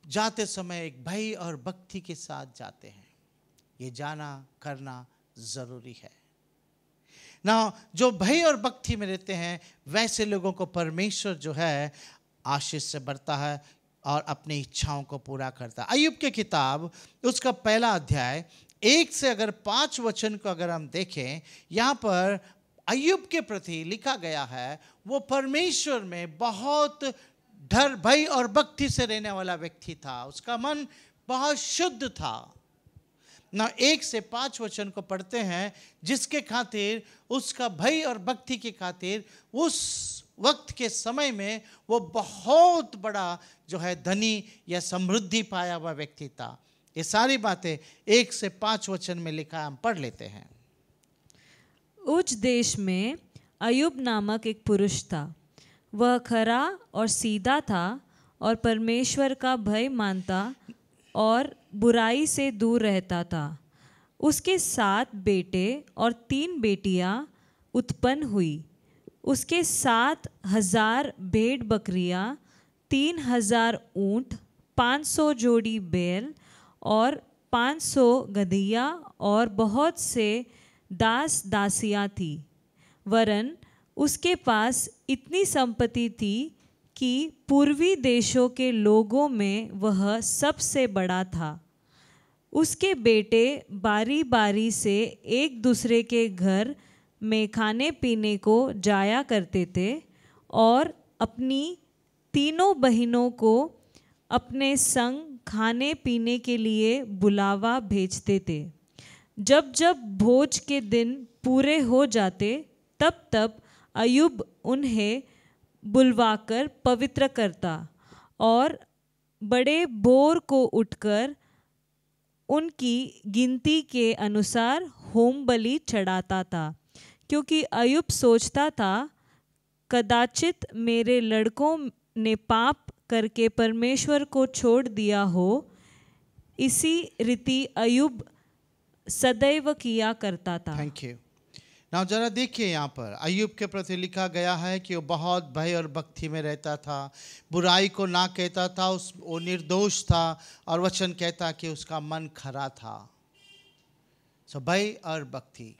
जाते समय एक भय और भक्ति के साथ जाते हैं। ये जाना करना जरूरी है ना। जो भय और भक्ति में रहते हैं वैसे लोगों को परमेश्वर जो है आशीष से भरता है और अपनी इच्छाओं को पूरा करता है। अय्यूब की किताब उसका पहला अध्याय 1 से अगर 5 वचन को अगर हम देखें, यहाँ पर अय्यूब के प्रति लिखा गया है वो परमेश्वर में बहुत डर भय और भक्ति से रहने वाला व्यक्ति था। उसका मन बहुत शुद्ध था ना। 1 से 5 वचन को पढ़ते हैं, जिसके खातिर उसका भय और भक्ति के खातिर उस वक्त के समय में वो बहुत बड़ा जो है धनी या समृद्धि पाया हुआ व्यक्ति था। ये सारी बातें 1 से 5 वचन में लिखा है, हम पढ़ लेते हैं। उज देश में अय्यूब नामक एक पुरुष था। वह खरा और सीधा था और परमेश्वर का भय मानता और बुराई से दूर रहता था। उसके 7 बेटे और 3 बेटियां उत्पन्न हुई। उसके 7,000 भेड़ बकरियां, 3,000 ऊंट, 500 जोड़ी बैल और 500 गधिया और बहुत से दास दासियां थी। वरन उसके पास इतनी संपत्ति थी कि पूर्वी देशों के लोगों में वह सबसे बड़ा था। उसके बेटे बारी बारी से एक दूसरे के घर में खाने पीने को जाया करते थे और अपनी तीनों बहनों को अपने संग खाने पीने के लिए बुलावा भेजते थे। जब जब भोज के दिन पूरे हो जाते तब तब अय्यूब उन्हें बुलवाकर पवित्र करता और बड़े भोर को उठकर उनकी गिनती के अनुसार होम बलि चढ़ाता था, क्योंकि अय्यूब सोचता था कदाचित मेरे लड़कों ने पाप करके परमेश्वर को छोड़ दिया हो। इसी रीति अय्यूब सदैव किया करता था। Thank you. ना जरा देखिए, यहाँ पर अय्यूब के प्रति लिखा गया है कि वो बहुत भय और भक्ति में रहता था, बुराई को ना कहता था, वो निर्दोष था और वचन कहता कि उसका मन खरा था। सो भय और भक्ति,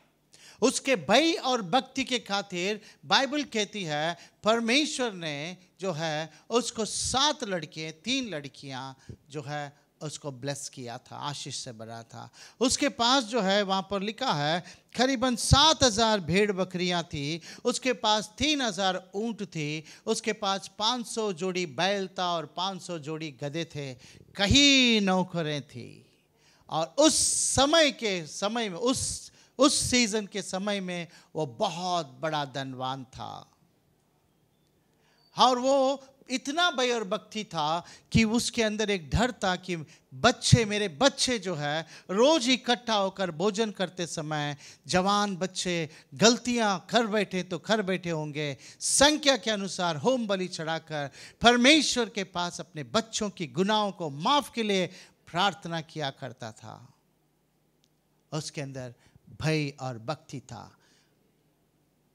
उसके भय और भक्ति के खातिर बाइबल कहती है परमेश्वर ने जो है उसको 7 लड़के 3 लड़कियां जो है उसको ब्लेस किया था, आशीष से भरा था। उसके पास जो है वहाँ पर लिखा है करीबन 7,000 भेड़ बकरियाँ थी, उसके पास 3,000 ऊँट थी, उसके पास 500 जोड़ी बैल था और 500 जोड़ी गधे थे, कई नौकरें थी। और उस समय में उस सीजन के समय में वो बहुत बड़ा धनवान था। और वो इतना भय और भक्ति था कि उसके अंदर एक डर था कि मेरे बच्चे जो है रोज इकट्ठा होकर भोजन करते समय जवान बच्चे गलतियां कर बैठे होंगे, संख्या के अनुसार होम बलि चढ़ाकर परमेश्वर के पास अपने बच्चों की गुनाहों को माफ के लिए प्रार्थना किया करता था। उसके अंदर भय और भक्ति था।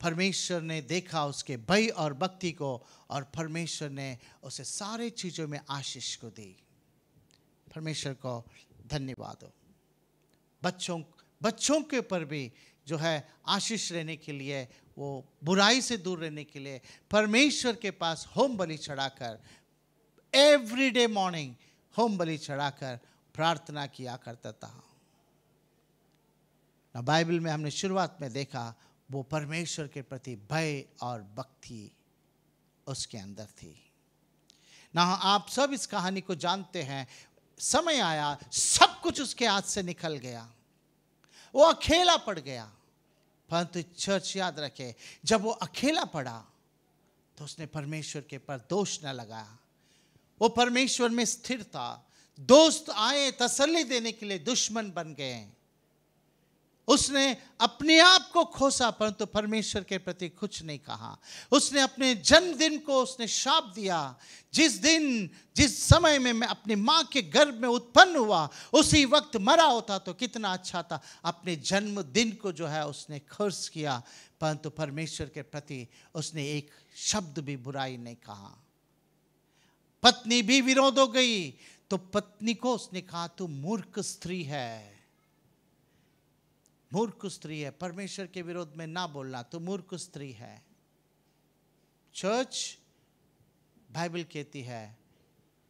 परमेश्वर ने देखा उसके भय और भक्ति को और परमेश्वर ने उसे सारे चीज़ों में आशीष को दी। परमेश्वर को धन्यवाद हो। बच्चों के ऊपर भी जो है आशीष रहने के लिए, वो बुराई से दूर रहने के लिए परमेश्वर के पास होम बलि चढ़ाकर एवरीडे मॉर्निंग होम बलि चढ़ाकर प्रार्थना किया करता था। बाइबल में हमने शुरुआत में देखा वो परमेश्वर के प्रति भय और भक्ति उसके अंदर थी ना। आप सब इस कहानी को जानते हैं। समय आया, सब कुछ उसके हाथ से निकल गया, वो अकेला पड़ गया। परंतु चर्च याद रखे, जब वो अकेला पड़ा तो उसने परमेश्वर के पर दोष न लगाया। वो परमेश्वर में स्थिर था। दोस्त आए तसल्ली देने के लिए, दुश्मन बन गए। उसने अपने आप को खोसा परंतु परमेश्वर के प्रति कुछ नहीं कहा। उसने अपने जन्मदिन को उसने शाप दिया। जिस समय में मैं अपनी माँ के गर्भ में उत्पन्न हुआ उसी वक्त मरा होता तो कितना अच्छा था। अपने जन्मदिन को जो है उसने खर्च किया परंतु परमेश्वर के प्रति उसने एक शब्द भी बुराई नहीं कहा। पत्नी भी विरोध हो गई तो पत्नी को उसने कहा तू मूर्ख स्त्री है, मूर्ख स्त्री है। परमेश्वर के विरोध में ना बोलना, तो मूर्ख स्त्री है। चर्च बाइबल कहती है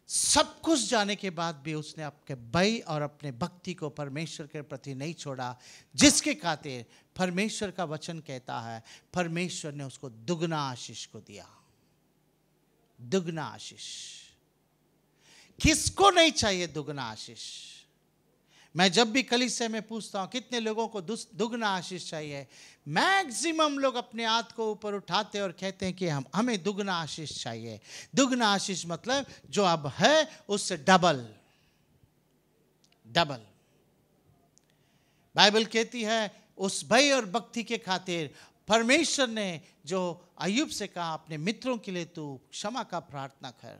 सब कुछ जाने के बाद भी उसने अपने भय और अपने भक्ति को परमेश्वर के प्रति नहीं छोड़ा, जिसके खातिर परमेश्वर का वचन कहता है परमेश्वर ने उसको दुगना आशीष को दिया। दुगना आशीष। किसको नहीं चाहिए दुगना आशीष? मैं जब भी कलीसिया में पूछता हूं कितने लोगों को दुगना आशीष चाहिए, मैक्सिमम लोग अपने हाथ को ऊपर उठाते और कहते हैं कि हमें दुगना आशीष चाहिए। दुगना आशीष मतलब जो अब है उससे डबल। डबल। बाइबल कहती है उस भय और भक्ति के खातिर परमेश्वर ने जो अय्यूब से कहा अपने मित्रों के लिए तू क्षमा का प्रार्थना कर।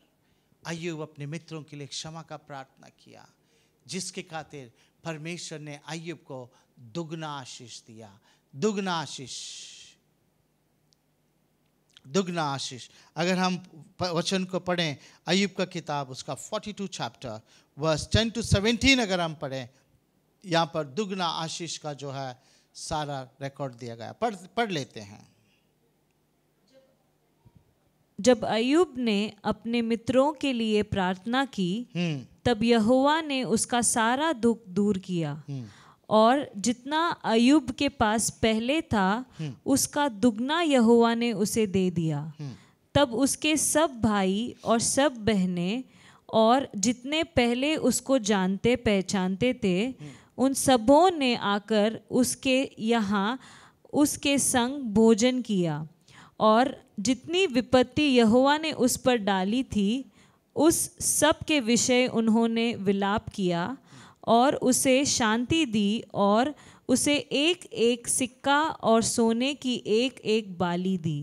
अय्यूब अपने मित्रों के लिए क्षमा का प्रार्थना किया, जिसके खातिर परमेश्वर ने अय्यूब को दुगना आशीष दिया। दुगना आशीष। दुगना आशीष। अगर हम वचन को पढ़ें अय्यूब का किताब उसका 42 चैप्टर वर्स 10 to 17 अगर हम पढ़ें, यहाँ पर दुगना आशीष का जो है सारा रिकॉर्ड दिया गया। पढ़ लेते हैं। जब अय्यूब ने अपने मित्रों के लिए प्रार्थना की तब यहोवा ने उसका सारा दुख दूर किया और जितना अय्यूब के पास पहले था उसका दुगना यहोवा ने उसे दे दिया। तब उसके सब भाई और सब बहनें और जितने पहले उसको जानते पहचानते थे उन सबों ने आकर उसके यहाँ उसके संग भोजन किया और जितनी विपत्ति यहोवा ने उस पर डाली थी उस सब के विषय उन्होंने विलाप किया और उसे शांति दी और उसे एक एक सिक्का और सोने की एक एक बाली दी।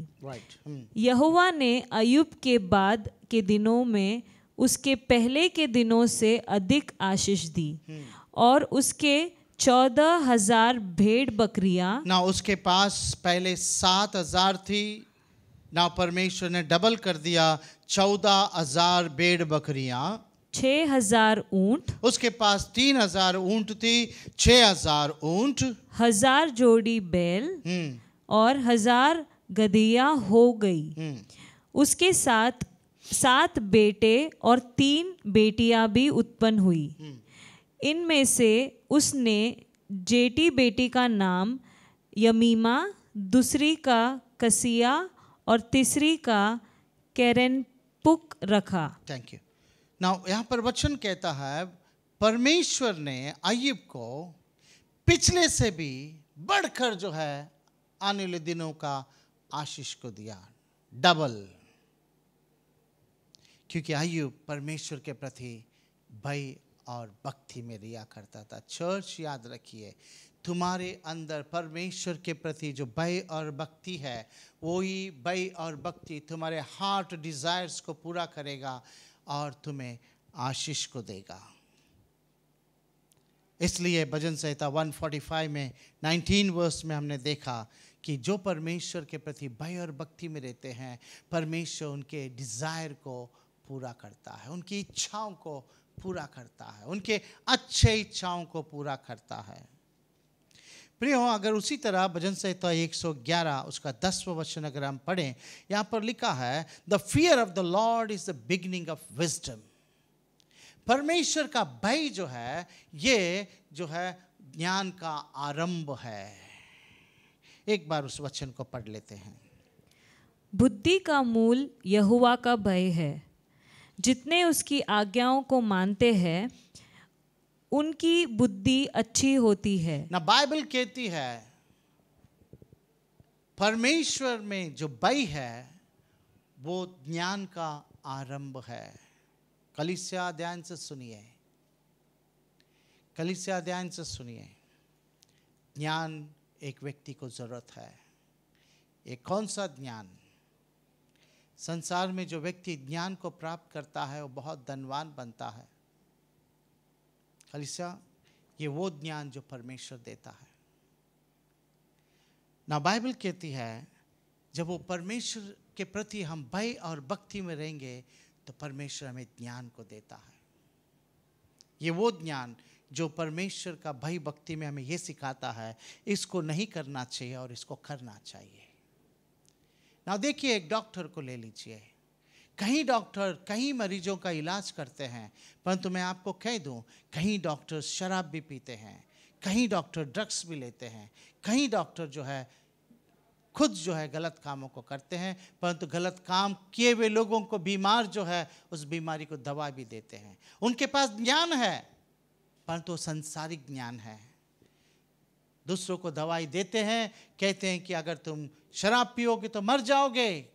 यहोवा ने अय्यूब के बाद के दिनों में उसके पहले के दिनों से अधिक आशीष दी और उसके 14,000 भेड़ बकरियां। ना उसके पास पहले 7,000 थी, ना परमेश्वर ने डबल कर दिया 14,000 भेड़ बकरियां, 6,000 ऊंट। उसके पास 3,000 ऊंट थी, 6,000 ऊंट, 1,000 जोड़ी बैल और 1,000 गदहियां हो गई। उसके साथ 7 बेटे और 3 बेटियां भी उत्पन्न हुई। इनमें से उसने जेठी बेटी का नाम यमीमा, दूसरी का कसिया और तीसरी का केरेनपुक रखा। Thank you. नाउ यहाँ पर वचन कहता है परमेश्वर ने अय्यूब को पिछले से भी बढ़कर जो है आने वाले दिनों का आशीष को दिया, डबल। क्योंकि अय्यूब परमेश्वर के प्रति भय और भक्ति में रिया करता था। चर्च याद रखिए, तुम्हारे अंदर परमेश्वर के प्रति जो भय और भक्ति है वही भय और भक्ति तुम्हारे हार्ट डिजायर्स को पूरा करेगा और तुम्हें आशीष को देगा। इसलिए भजन संहिता 145 में 19 वर्स में हमने देखा कि जो परमेश्वर के प्रति भय और भक्ति में रहते हैं परमेश्वर उनके डिजायर को पूरा करता है, उनकी इच्छाओं को पूरा करता है, उनके अच्छे इच्छाओं को पूरा करता है। प्रियो, अगर उसी तरह भजन संहिता 111 उसका 10वां वचन अगर हम पढ़ें, यहाँ पर लिखा है the fear of the Lord is the beginning of wisdom. परमेश्वर का भय जो है ये जो है ज्ञान का आरंभ है। एक बार उस वचन को पढ़ लेते हैं। बुद्धि का मूल यहोवा का भय है, जितने उसकी आज्ञाओं को मानते हैं उनकी बुद्धि अच्छी होती है। ना बाइबल कहती है परमेश्वर में जो भय है वो ज्ञान का आरंभ है। कलीसिया ध्यान से सुनिए, कलीसिया ध्यान से सुनिए। ज्ञान एक व्यक्ति को जरूरत है। ये कौन सा ज्ञान? संसार में जो व्यक्ति ज्ञान को प्राप्त करता है वो बहुत धनवान बनता है। कलीसिया, ये वो ज्ञान जो परमेश्वर देता है ना। बाइबल कहती है जब वो परमेश्वर के प्रति हम भय और भक्ति में रहेंगे तो परमेश्वर हमें ज्ञान को देता है। ये वो ज्ञान जो परमेश्वर का भय भक्ति में हमें ये सिखाता है, इसको नहीं करना चाहिए और इसको करना चाहिए ना। देखिए, एक डॉक्टर को ले लीजिए। कहीं डॉक्टर कहीं मरीजों का इलाज करते हैं, परंतु मैं आपको कह दूं, कहीं डॉक्टर शराब भी पीते हैं, कहीं डॉक्टर ड्रग्स भी लेते हैं, कहीं डॉक्टर जो है खुद जो है गलत कामों को करते हैं, परंतु गलत काम किए हुए लोगों को, बीमार जो है, उस बीमारी को दवा भी देते हैं। उनके पास ज्ञान है, परंतु सांसारिक ज्ञान है। दूसरों को दवाई देते हैं, कहते हैं कि अगर तुम शराब पियोगे तो मर जाओगे,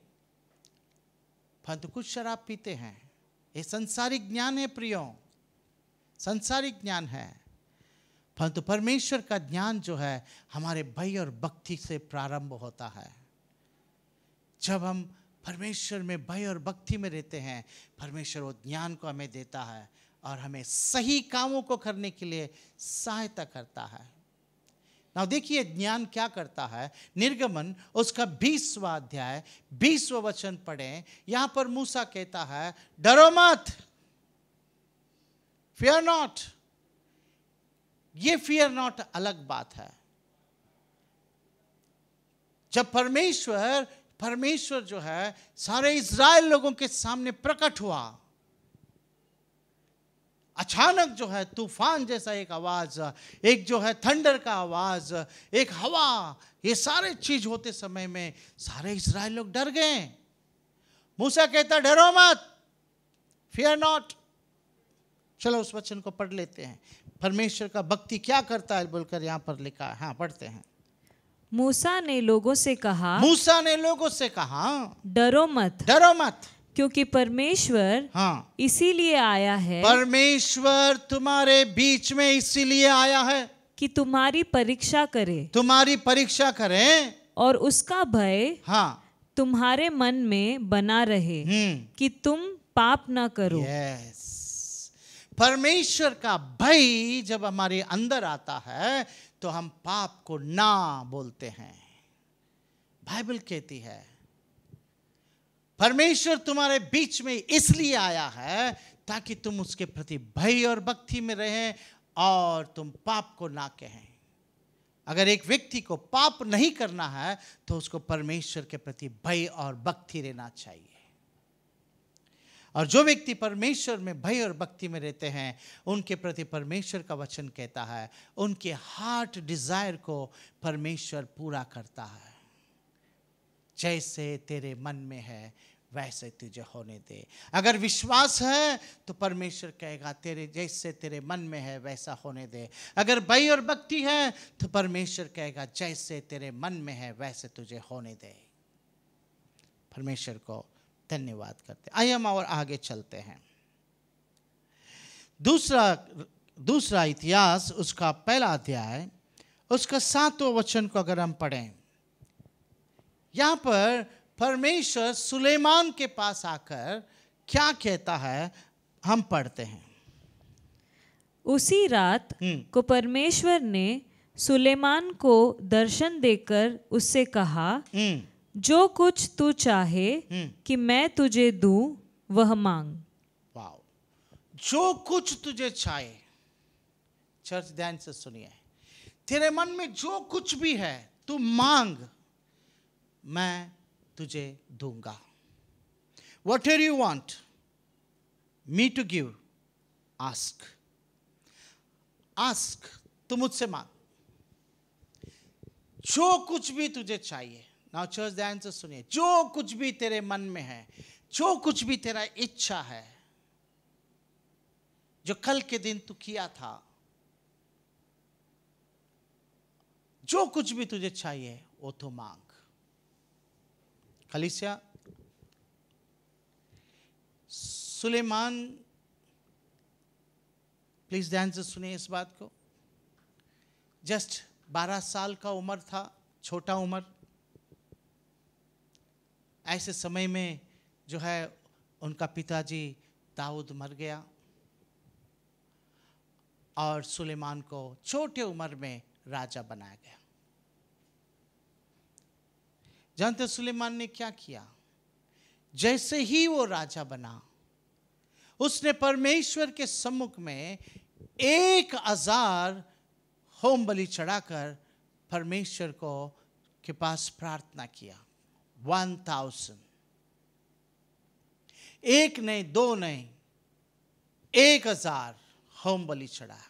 परंतु कुछ शराब पीते हैं। ये सांसारिक ज्ञान है प्रियो, सांसारिक ज्ञान है। परंतु परमेश्वर का ज्ञान जो है हमारे भय और भक्ति से प्रारंभ होता है। जब हम परमेश्वर में भय और भक्ति में रहते हैं, परमेश्वर वो ज्ञान को हमें देता है और हमें सही कामों को करने के लिए सहायता करता है। ना देखिए ज्ञान क्या करता है। निर्गमन उसका 20वां अध्याय 20वां वचन पढ़ें। यहां पर मूसा कहता है, डरो मत, फियर नॉट। ये फियर नॉट अलग बात है। जब परमेश्वर जो है सारे इज़राइल लोगों के सामने प्रकट हुआ, अचानक जो है तूफान जैसा एक आवाज, एक जो है थंडर का आवाज, एक हवा, ये सारे चीज होते समय में सारे इज़राइल लोग डर गए। मूसा कहता, डरो मत, फियर नॉट। चलो उस वचन को पढ़ लेते हैं। परमेश्वर का भक्ति क्या करता है बोलकर यहां पर लिखा है। हाँ, पढ़ते हैं। मूसा ने लोगों से कहा, डरो मत, डरो मत, क्योंकि परमेश्वर हाँ इसीलिए आया है, परमेश्वर तुम्हारे बीच में इसीलिए आया है कि तुम्हारी परीक्षा करे, तुम्हारी परीक्षा करें, और उसका भय हाँ तुम्हारे मन में बना रहे कि तुम पाप ना करो। यस, परमेश्वर का भय जब हमारे अंदर आता है तो हम पाप को ना बोलते हैं। बाइबल कहती है परमेश्वर तुम्हारे बीच में इसलिए आया है ताकि तुम उसके प्रति भय और भक्ति में रहें और तुम पाप को ना कहें। अगर एक व्यक्ति को पाप नहीं करना है तो उसको परमेश्वर के प्रति भय और भक्ति रहना चाहिए। और जो व्यक्ति परमेश्वर में भय और भक्ति में रहते हैं उनके प्रति परमेश्वर का वचन कहता है उनके हार्ट डिजायर को परमेश्वर पूरा करता है। जैसे तेरे मन में है वैसे तुझे होने दे। अगर विश्वास है तो परमेश्वर कहेगा तेरे जैसे तेरे मन में है वैसा होने दे। अगर भय और भक्ति है तो परमेश्वर कहेगा जैसे तेरे मन में है वैसे तुझे होने दे। परमेश्वर को धन्यवाद करते। आइए हम और आगे चलते हैं। दूसरा इतिहास उसका पहला अध्याय उसका 7वां वचन को अगर हम पढ़ें, यहां पर परमेश्वर सुलेमान के पास आकर क्या कहता है हम पढ़ते हैं। उसी रात को परमेश्वर ने सुलेमान को दर्शन देकर उससे कहा, जो कुछ तू चाहे कि मैं तुझे दूं वह मांग। वाओ, जो कुछ तुझे चाहे। चर्च ध्यान से सुनिए, तेरे मन में जो कुछ भी है तू मांग, मैं तुझे दूंगा। Whatever you want me to give, ask. Ask, तू मुझसे मांग जो कुछ भी तुझे चाहिए। नाउ चर्च ध्यान से सुनिए, जो कुछ भी तेरे मन में है, जो कुछ भी तेरा इच्छा है, जो कल के दिन तू किया था, जो कुछ भी तुझे चाहिए वो तो मांग। कलीसिया, सुलेमान, प्लीज ध्यान से सुनिए इस बात को। जस्ट 12 साल का उम्र था, छोटा उम्र। ऐसे समय में जो है उनका पिताजी दाऊद मर गया और सुलेमान को छोटे उम्र में राजा बनाया गया। जानते सुलेमान ने क्या किया? जैसे ही वो राजा बना, उसने परमेश्वर के सम्मुख में 1000 होम बलि चढ़ाकर परमेश्वर को के पास प्रार्थना किया। 1000, एक नहीं, दो नहीं, 1000 होम बलि चढ़ाया।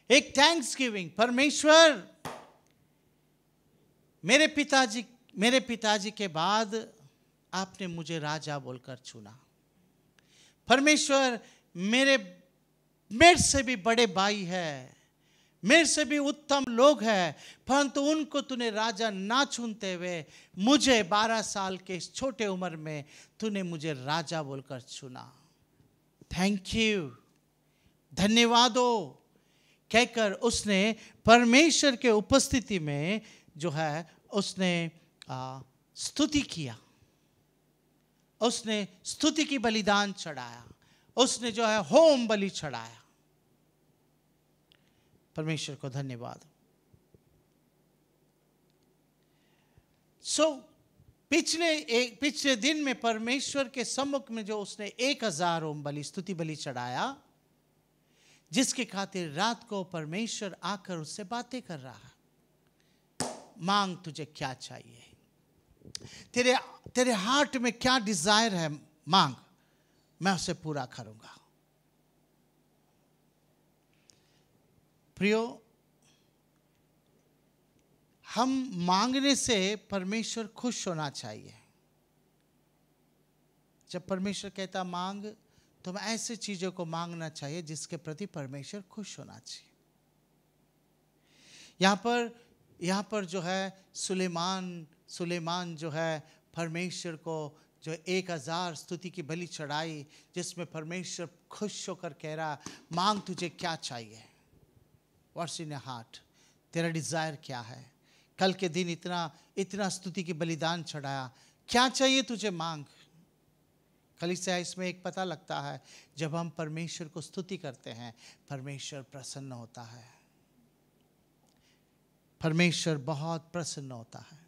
एक थैंक्स गिविंग, परमेश्वर मेरे पिताजी के बाद आपने मुझे राजा बोलकर चुना। परमेश्वर मेरे से भी बड़े भाई है, मेरे से भी उत्तम लोग हैं, परंतु उनको तूने राजा ना चुनते हुए मुझे 12 साल के इस छोटे उम्र में तूने मुझे राजा बोलकर चुना। थैंक यू, धन्यवाद हो कहकर उसने परमेश्वर के उपस्थिति में जो है उसने स्तुति किया, उसने स्तुति की बलिदान चढ़ाया, उसने जो है होम बलि चढ़ाया। परमेश्वर को धन्यवाद। पिछले दिन में परमेश्वर के सम्मुख में जो उसने 1000 होम बलि स्तुति बलि चढ़ाया, जिसके खातिर रात को परमेश्वर आकर उससे बातें कर रहा है। मांग, तुझे क्या चाहिए, तेरे हार्ट में क्या डिजायर है, मांग, मैं उसे पूरा करूंगा। प्रियो, हम मांगने से परमेश्वर खुश होना चाहिए। जब परमेश्वर कहता मांग, तो हमें ऐसे चीजों को मांगना चाहिए जिसके प्रति परमेश्वर खुश होना चाहिए। यहाँ पर जो है सुलेमान जो है परमेश्वर को जो 1000 स्तुति की बलि चढ़ाई, जिसमें परमेश्वर खुश होकर कह रहा, मांग, तुझे क्या चाहिए, व्हाट्स इन योर हार्ट, तेरा डिजायर क्या है। कल के दिन इतना स्तुति की बलिदान चढ़ाया, क्या चाहिए तुझे, मांग। कलीसिया, इसमें एक पता लगता है, जब हम परमेश्वर को स्तुति करते हैं, परमेश्वर प्रसन्न होता है। परमेश्वर बहुत प्रसन्न होता है,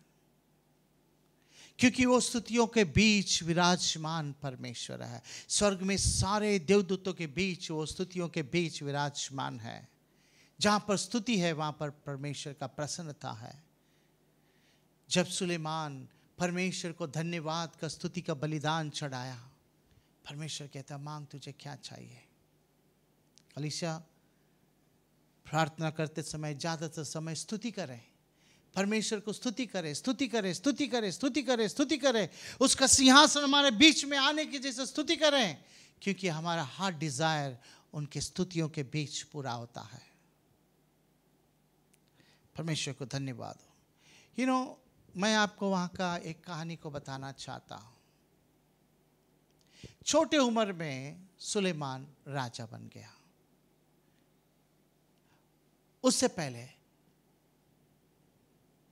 क्योंकि वो स्तुतियों के बीच विराजमान परमेश्वर है। स्वर्ग में सारे देवदूतों के बीच वो स्तुतियों के बीच विराजमान है। जहां पर स्तुति है वहां पर परमेश्वर का प्रसन्नता है। जब सुलेमान परमेश्वर को धन्यवाद का स्तुति का बलिदान चढ़ाया, परमेश्वर कहता, मांग, तुझे क्या चाहिए। कलीसिया, प्रार्थना करते समय ज्यादातर समय स्तुति करें, परमेश्वर को स्तुति करें, स्तुति करें, स्तुति करें, स्तुति करें, स्तुति करें। उसका सिंहासन हमारे बीच में आने की जैसे स्तुति करें, क्योंकि हमारा हार्ट डिजायर उनके स्तुतियों के बीच पूरा होता है। परमेश्वर को धन्यवाद हो। मैं आपको वहां का एक कहानी को बताना चाहता हूं। छोटे उम्र में सुलेमान राजा बन गया। उससे पहले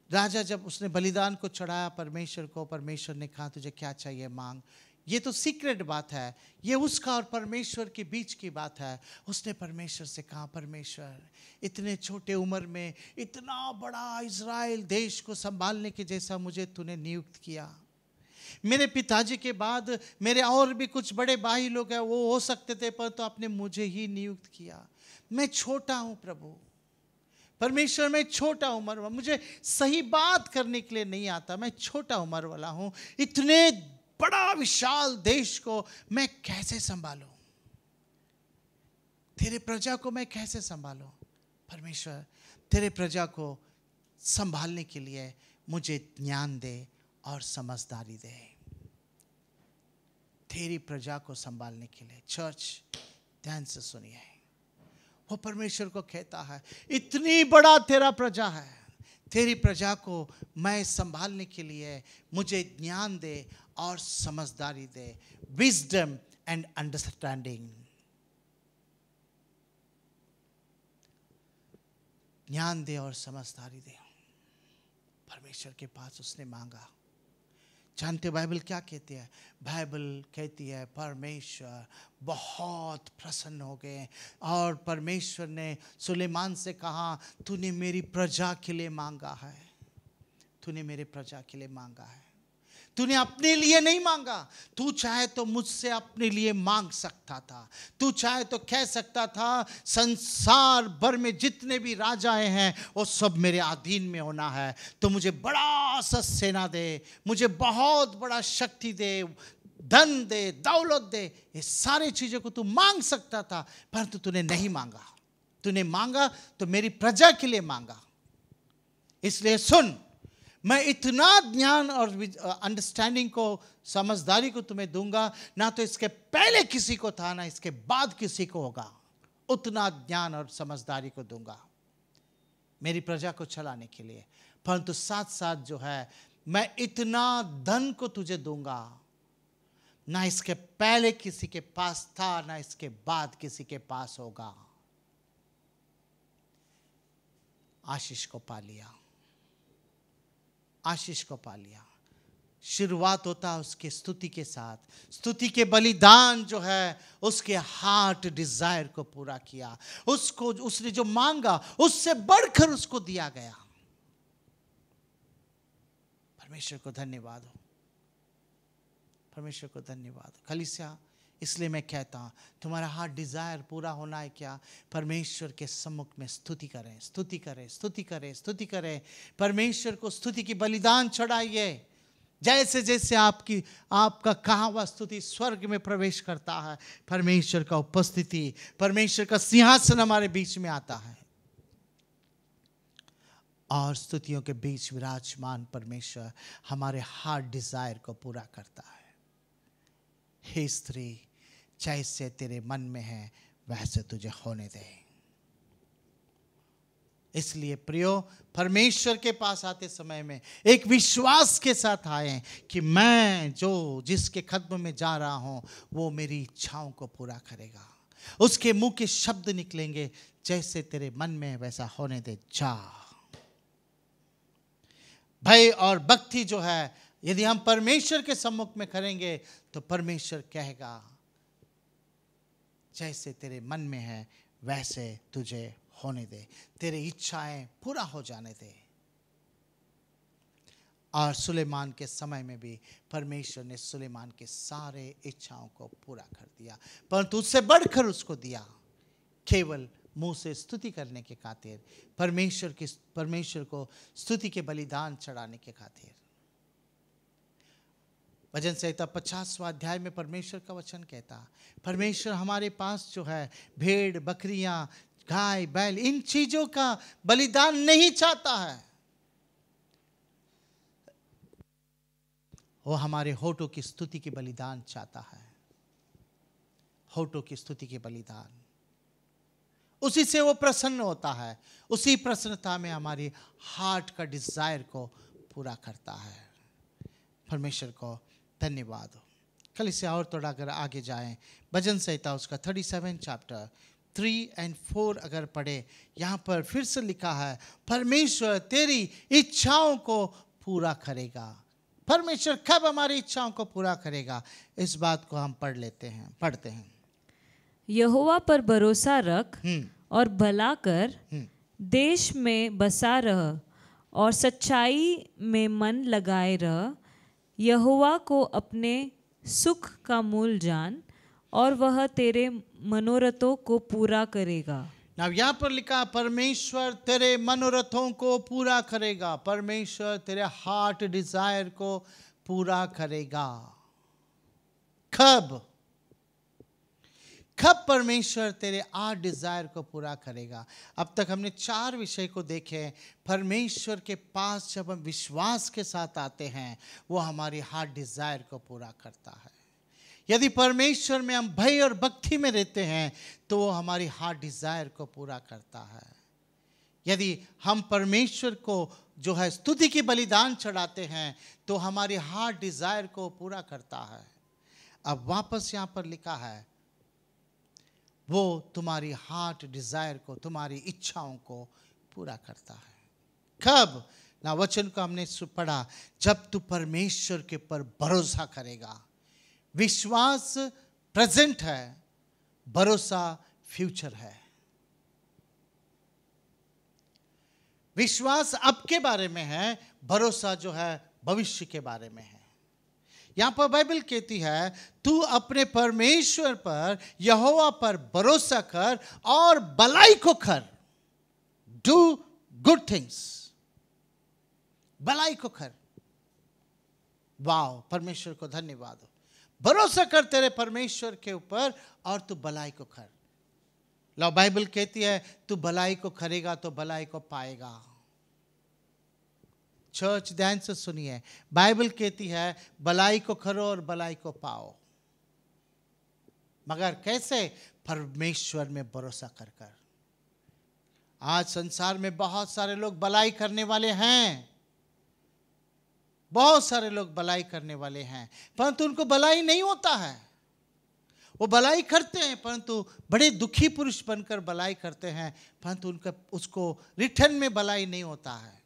राजा जब उसने बलिदान को चढ़ाया परमेश्वर को, परमेश्वर ने कहा, तुझे क्या चाहिए, मांग। ये तो सीक्रेट बात है, ये उसका और परमेश्वर के बीच की बात है। उसने परमेश्वर से कहा, परमेश्वर, इतने छोटे उम्र में इतना बड़ा इज़राइल देश को संभालने के जैसा मुझे तूने नियुक्त किया। मेरे पिताजी के बाद मेरे और भी कुछ बड़े भाई लोग हैं, वो हो सकते थे, पर तो आपने मुझे ही नियुक्त किया। मैं छोटा हूं प्रभु, परमेश्वर, मैं छोटा उम्र वाला, मुझे सही बात करने के लिए नहीं आता, मैं छोटा उम्र वाला हूं। इतने बड़ा विशाल देश को मैं कैसे संभालूं, तेरे प्रजा को मैं कैसे संभालूं। परमेश्वर, तेरे प्रजा को संभालने के लिए मुझे ज्ञान दे और समझदारी दे, तेरी प्रजा को संभालने के लिए। चर्च, ध्यान से सुनिए, वो परमेश्वर को कहता है, इतनी बड़ा तेरा प्रजा है, तेरी प्रजा को मैं संभालने के लिए मुझे ज्ञान दे और समझदारी दे, विजडम एंड अंडरस्टैंडिंग। ज्ञान दे और समझदारी दे। परमेश्वर के पास उसने मांगा। जानते हो बाइबल क्या कहती है? बाइबल कहती है परमेश्वर बहुत प्रसन्न हो गए और परमेश्वर ने सुलेमान से कहा, तूने मेरी प्रजा के लिए मांगा है, तूने मेरे प्रजा के लिए मांगा है, तूने अपने लिए नहीं मांगा। तू चाहे तो मुझसे अपने लिए मांग सकता था, तू चाहे तो कह सकता था संसार भर में जितने भी राजाएं हैं वो सब मेरे अधीन में होना है, तो मुझे बड़ा सा सेना दे, मुझे बहुत बड़ा शक्ति दे, धन दे, दौलत दे, ये सारी चीजों को तू मांग सकता था, परंतु तूने नहीं मांगा। तूने मांगा तो मेरी प्रजा के लिए मांगा। इसलिए सुन, मैं इतना ज्ञान और अंडरस्टैंडिंग को, समझदारी को तुम्हें दूंगा, ना तो इसके पहले किसी को था ना इसके बाद किसी को होगा। उतना ज्ञान और समझदारी को दूंगा मेरी प्रजा को चलाने के लिए। परंतु साथ साथ जो है मैं इतना धन को तुझे दूंगा, ना इसके पहले किसी के पास था ना इसके बाद किसी के पास होगा। आशीष को पा लिया, आशीष को पा लिया। शुरुआत होता है उसके स्तुति के साथ। स्तुति के बलिदान जो है उसके हार्ट डिजायर को पूरा किया, उसको उसने जो मांगा उससे बढ़कर उसको दिया गया। परमेश्वर को धन्यवाद हो, परमेश्वर को धन्यवाद हो। कलीसिया, इसलिए मैं कहता हूं तुम्हारा हार्ट डिजायर पूरा होना है क्या? परमेश्वर के सम्मुख में स्तुति करें, स्तुति करें, स्तुति करें, स्तुति करें। परमेश्वर को स्तुति की बलिदान चढ़ाइए। जैसे जैसे आपका कहा हुआ स्तुति स्वर्ग में प्रवेश करता है, परमेश्वर का उपस्थिति, परमेश्वर का सिंहासन हमारे बीच में आता है और स्तुतियों के बीच विराजमान परमेश्वर हमारे हार्ट डिजायर को पूरा करता है। हे स्त्री, जैसे तेरे मन में है वैसे तुझे होने दे। इसलिए प्रियो, परमेश्वर के पास आते समय में एक विश्वास के साथ आए कि मैं जिसके कदम में जा रहा हूं वो मेरी इच्छाओं को पूरा करेगा। उसके मुंह के शब्द निकलेंगे, जैसे तेरे मन में है वैसा होने दे, जा। भय और भक्ति जो है यदि हम परमेश्वर के सम्मुख में करेंगे तो परमेश्वर कहेगा जैसे तेरे मन में है वैसे तुझे होने दे, तेरी इच्छाएं पूरा हो जाने दे। और सुलेमान के समय में भी परमेश्वर ने सुलेमान के सारे इच्छाओं को पूरा कर दिया, परंतु उससे बढ़कर उसको दिया केवल मुंह से स्तुति करने के खातिर, परमेश्वर को स्तुति के बलिदान चढ़ाने के खातिर। भजन संहिता 50वां अध्याय में परमेश्वर का वचन कहता, परमेश्वर हमारे पास जो है भेड़, बकरियां, गाय, बैल, इन चीजों का बलिदान नहीं चाहता है, वो हमारे होठों की स्तुति के बलिदान चाहता है। होठों की स्तुति के बलिदान, उसी से वो प्रसन्न होता है, उसी प्रसन्नता में हमारी हार्ट का डिजायर को पूरा करता है। परमेश्वर को धन्यवाद हो। कल इसे और थोड़ा अगर आगे जाएं, भजन संहिता उसका 37 चैप्टर 3 और 4 अगर पढ़े, यहाँ पर फिर से लिखा है परमेश्वर तेरी इच्छाओं को पूरा करेगा। परमेश्वर कब हमारी इच्छाओं को पूरा करेगा, इस बात को हम पढ़ते हैं। यहोवा पर भरोसा रख और भला कर, देश में बसा रह और सच्चाई में मन लगाए रह। यहोवा को अपने सुख का मूल जान और वह तेरे मनोरथों को पूरा करेगा। अब यहाँ पर लिखा परमेश्वर तेरे मनोरथों को पूरा करेगा, परमेश्वर तेरे हार्ट डिजायर को पूरा करेगा। कब परमेश्वर तेरे हार्ट डिजायर को पूरा करेगा? अब तक हमने 4 विषय को देखे। परमेश्वर के पास जब हम विश्वास के साथ आते हैं वो हमारी हार्ट डिजायर को पूरा करता है। यदि परमेश्वर में हम भय और भक्ति में रहते हैं तो वो हमारी हार्ट डिजायर को पूरा करता है। यदि हम परमेश्वर को जो है स्तुति की बलिदान चढ़ाते हैं तो हमारी हार्ट डिजायर को पूरा करता है। अब वापस यहाँ पर लिखा है वो तुम्हारी हार्ट डिजायर को, तुम्हारी इच्छाओं को पूरा करता है। कब? ना वचन को हमने पढ़ा, जब तू परमेश्वर के पर भरोसा करेगा। विश्वास प्रेजेंट है, भरोसा फ्यूचर है। विश्वास अब के बारे में है, भरोसा जो है भविष्य के बारे में है। यहां पर बाइबल कहती है, तू अपने परमेश्वर पर, यहोवा पर भरोसा कर और भलाई को कर। डू गुड थिंग्स, भलाई को कर। वाह, परमेश्वर को धन्यवाद हो। भरोसा कर तेरे परमेश्वर के ऊपर और तू भलाई को कर। लो, बाइबल कहती है तू भलाई को करेगा तो भलाई को पाएगा। चर्च ध्यान से सुनिए, बाइबल कहती है भलाई को करो और भलाई को पाओ। मगर कैसे? परमेश्वर में भरोसा कर कर। आज संसार में बहुत सारे लोग भलाई करने वाले हैं, बहुत सारे लोग भलाई करने वाले हैं, परंतु उनको भलाई नहीं होता है। वो भलाई करते हैं परंतु बड़े दुखी पुरुष बनकर भलाई करते हैं, परंतु उनका उसको रिटर्न में भलाई नहीं होता है।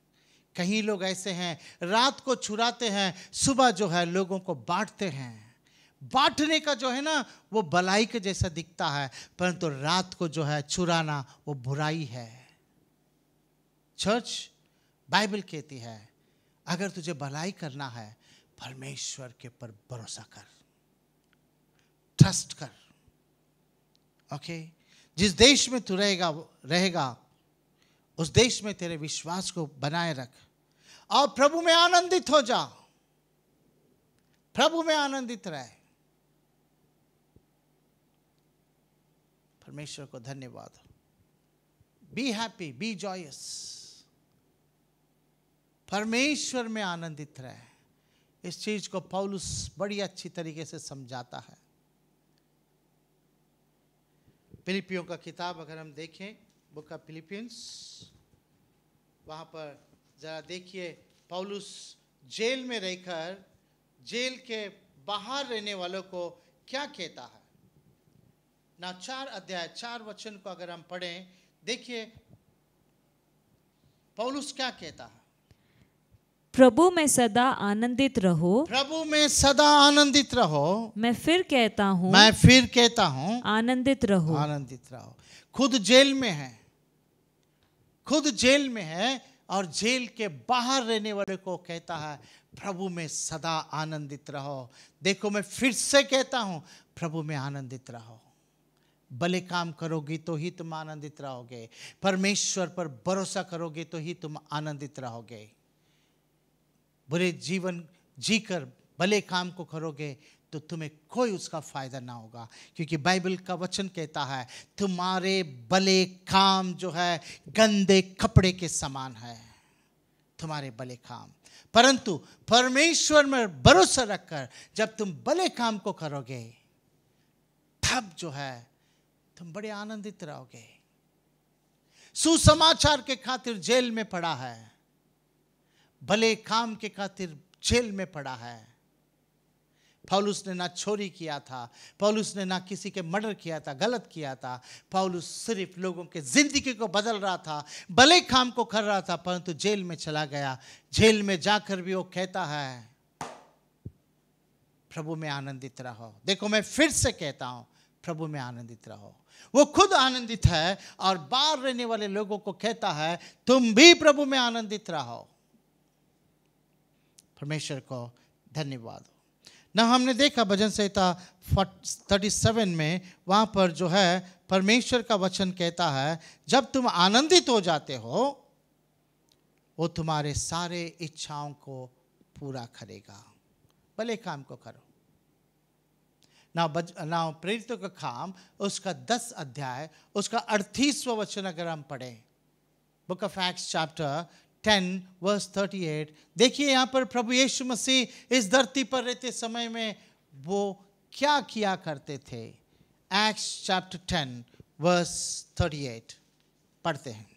कहीं लोग ऐसे हैं, रात को चुराते हैं, सुबह जो है लोगों को बांटते हैं। बांटने का जो है ना वो भलाई के जैसा दिखता है, परंतु रात को जो है चुराना वो बुराई है। चर्च, बाइबल कहती है अगर तुझे भलाई करना है, परमेश्वर के पर भरोसा कर, ट्रस्ट कर। ओके, जिस देश में तू रहेगा उस देश में तेरे विश्वास को बनाए रख और प्रभु में आनंदित हो जा। प्रभु में आनंदित रहे। परमेश्वर को धन्यवाद। Be happy, be joyous. परमेश्वर में आनंदित रहे। इस चीज को पौलुस बड़ी अच्छी तरीके से समझाता है। फिलिपियों का किताब अगर हम देखें, बुक ऑफ फिलिपियंस, वहां पर जरा देखिए पौलुस जेल में रहकर जेल के बाहर रहने वालों को क्या कहता है ना। 4 अध्याय 4 वचन को अगर हम पढ़ें, देखिए पौलुस क्या कहता है। प्रभु में सदा आनंदित रहो। प्रभु में सदा आनंदित रहो। मैं फिर कहता हूँ आनंदित रहो। आनंदित रहो। खुद जेल में है, खुद जेल में है और जेल के बाहर रहने वाले को कहता है प्रभु में सदा आनंदित रहो। देखो, मैं फिर से कहता हूं, प्रभु में आनंदित रहो। भले काम करोगी तो ही तुम आनंदित रहोगे। परमेश्वर पर भरोसा करोगे तो ही तुम आनंदित रहोगे। बुरे जीवन जीकर भले काम को करोगे तो तुम्हें कोई उसका फायदा ना होगा, क्योंकि बाइबल का वचन कहता है तुम्हारे भले काम जो है गंदे कपड़े के समान है, तुम्हारे भले काम। परंतु परमेश्वर में भरोसा रखकर जब तुम भले काम को करोगे तब जो है तुम बड़े आनंदित रहोगे। सुसमाचार के खातिर जेल में पड़ा है, भले काम के खातिर जेल में पड़ा है। पौलुस ने ना चोरी किया था, पौलुस ने ना किसी के मर्डर किया था, गलत किया था। पौलुस सिर्फ लोगों के जिंदगी को बदल रहा था, भले काम को कर रहा था, परंतु जेल में चला गया। जेल में जाकर भी वो कहता है प्रभु में आनंदित रहो। देखो, मैं फिर से कहता हूं, प्रभु में आनंदित रहो। वो खुद आनंदित है और बाहर रहने वाले लोगों को कहता है तुम भी प्रभु में आनंदित रहो। परमेश्वर को धन्यवाद हो ना। हमने देखा भजन संहिता 37 में, वहां पर जो है परमेश्वर का वचन कहता है जब तुम आनंदित हो जाते हो वो तुम्हारे सारे इच्छाओं को पूरा करेगा। भले काम को करो ना। प्रेरितों का काम उसका 10 अध्याय उसका 38वां वचन अगर हम पढ़ें, book of Acts chapter 10 verse 38, देखिए यहाँ पर प्रभु यीशु मसीह इस धरती पर रहते समय में वो क्या किया करते थे। एक्ट्स चैप्टर 10 वर्स 38 पढ़ते हैं।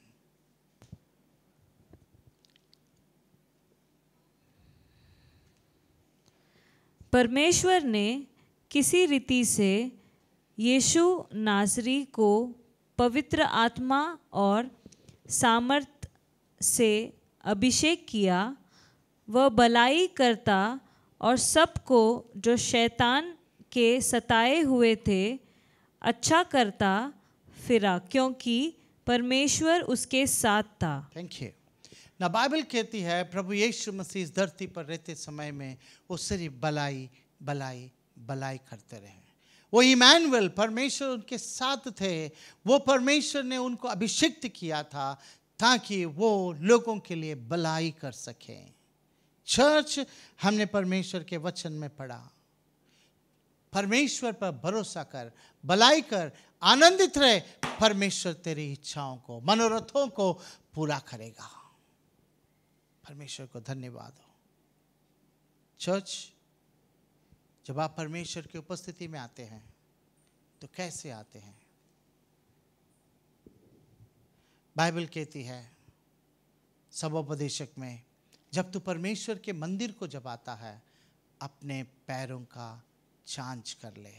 परमेश्वर ने किसी रीति से यीशु नासरी को पवित्र आत्मा और सामर्थ से अभिषेक किया, वह भलाई करता और सबको जो शैतान के सताए हुए थे अच्छा करता फिरा, क्योंकि परमेश्वर उसके साथ था। थैंक यू ना। बाइबल कहती है प्रभु यीशु मसीह इस धरती पर रहते समय में वो सिर्फ भलाई भलाई भलाई करते रहे। वो इमैनुअल, परमेश्वर उनके साथ थे। वो परमेश्वर ने उनको अभिषिक्त किया था ताकि वो लोगों के लिए भलाई कर सकें। चर्च, हमने परमेश्वर के वचन में पढ़ा, परमेश्वर पर भरोसा कर, भलाई कर, आनंदित रहे, परमेश्वर तेरी इच्छाओं को, मनोरथों को पूरा करेगा। परमेश्वर को धन्यवाद हो। चर्च, जब आप परमेश्वर की उपस्थिति में आते हैं तो कैसे आते हैं? बाइबल कहती है सबोपदेशक में, जब तू परमेश्वर के मंदिर को जब आता है अपने पैरों का जांच कर ले।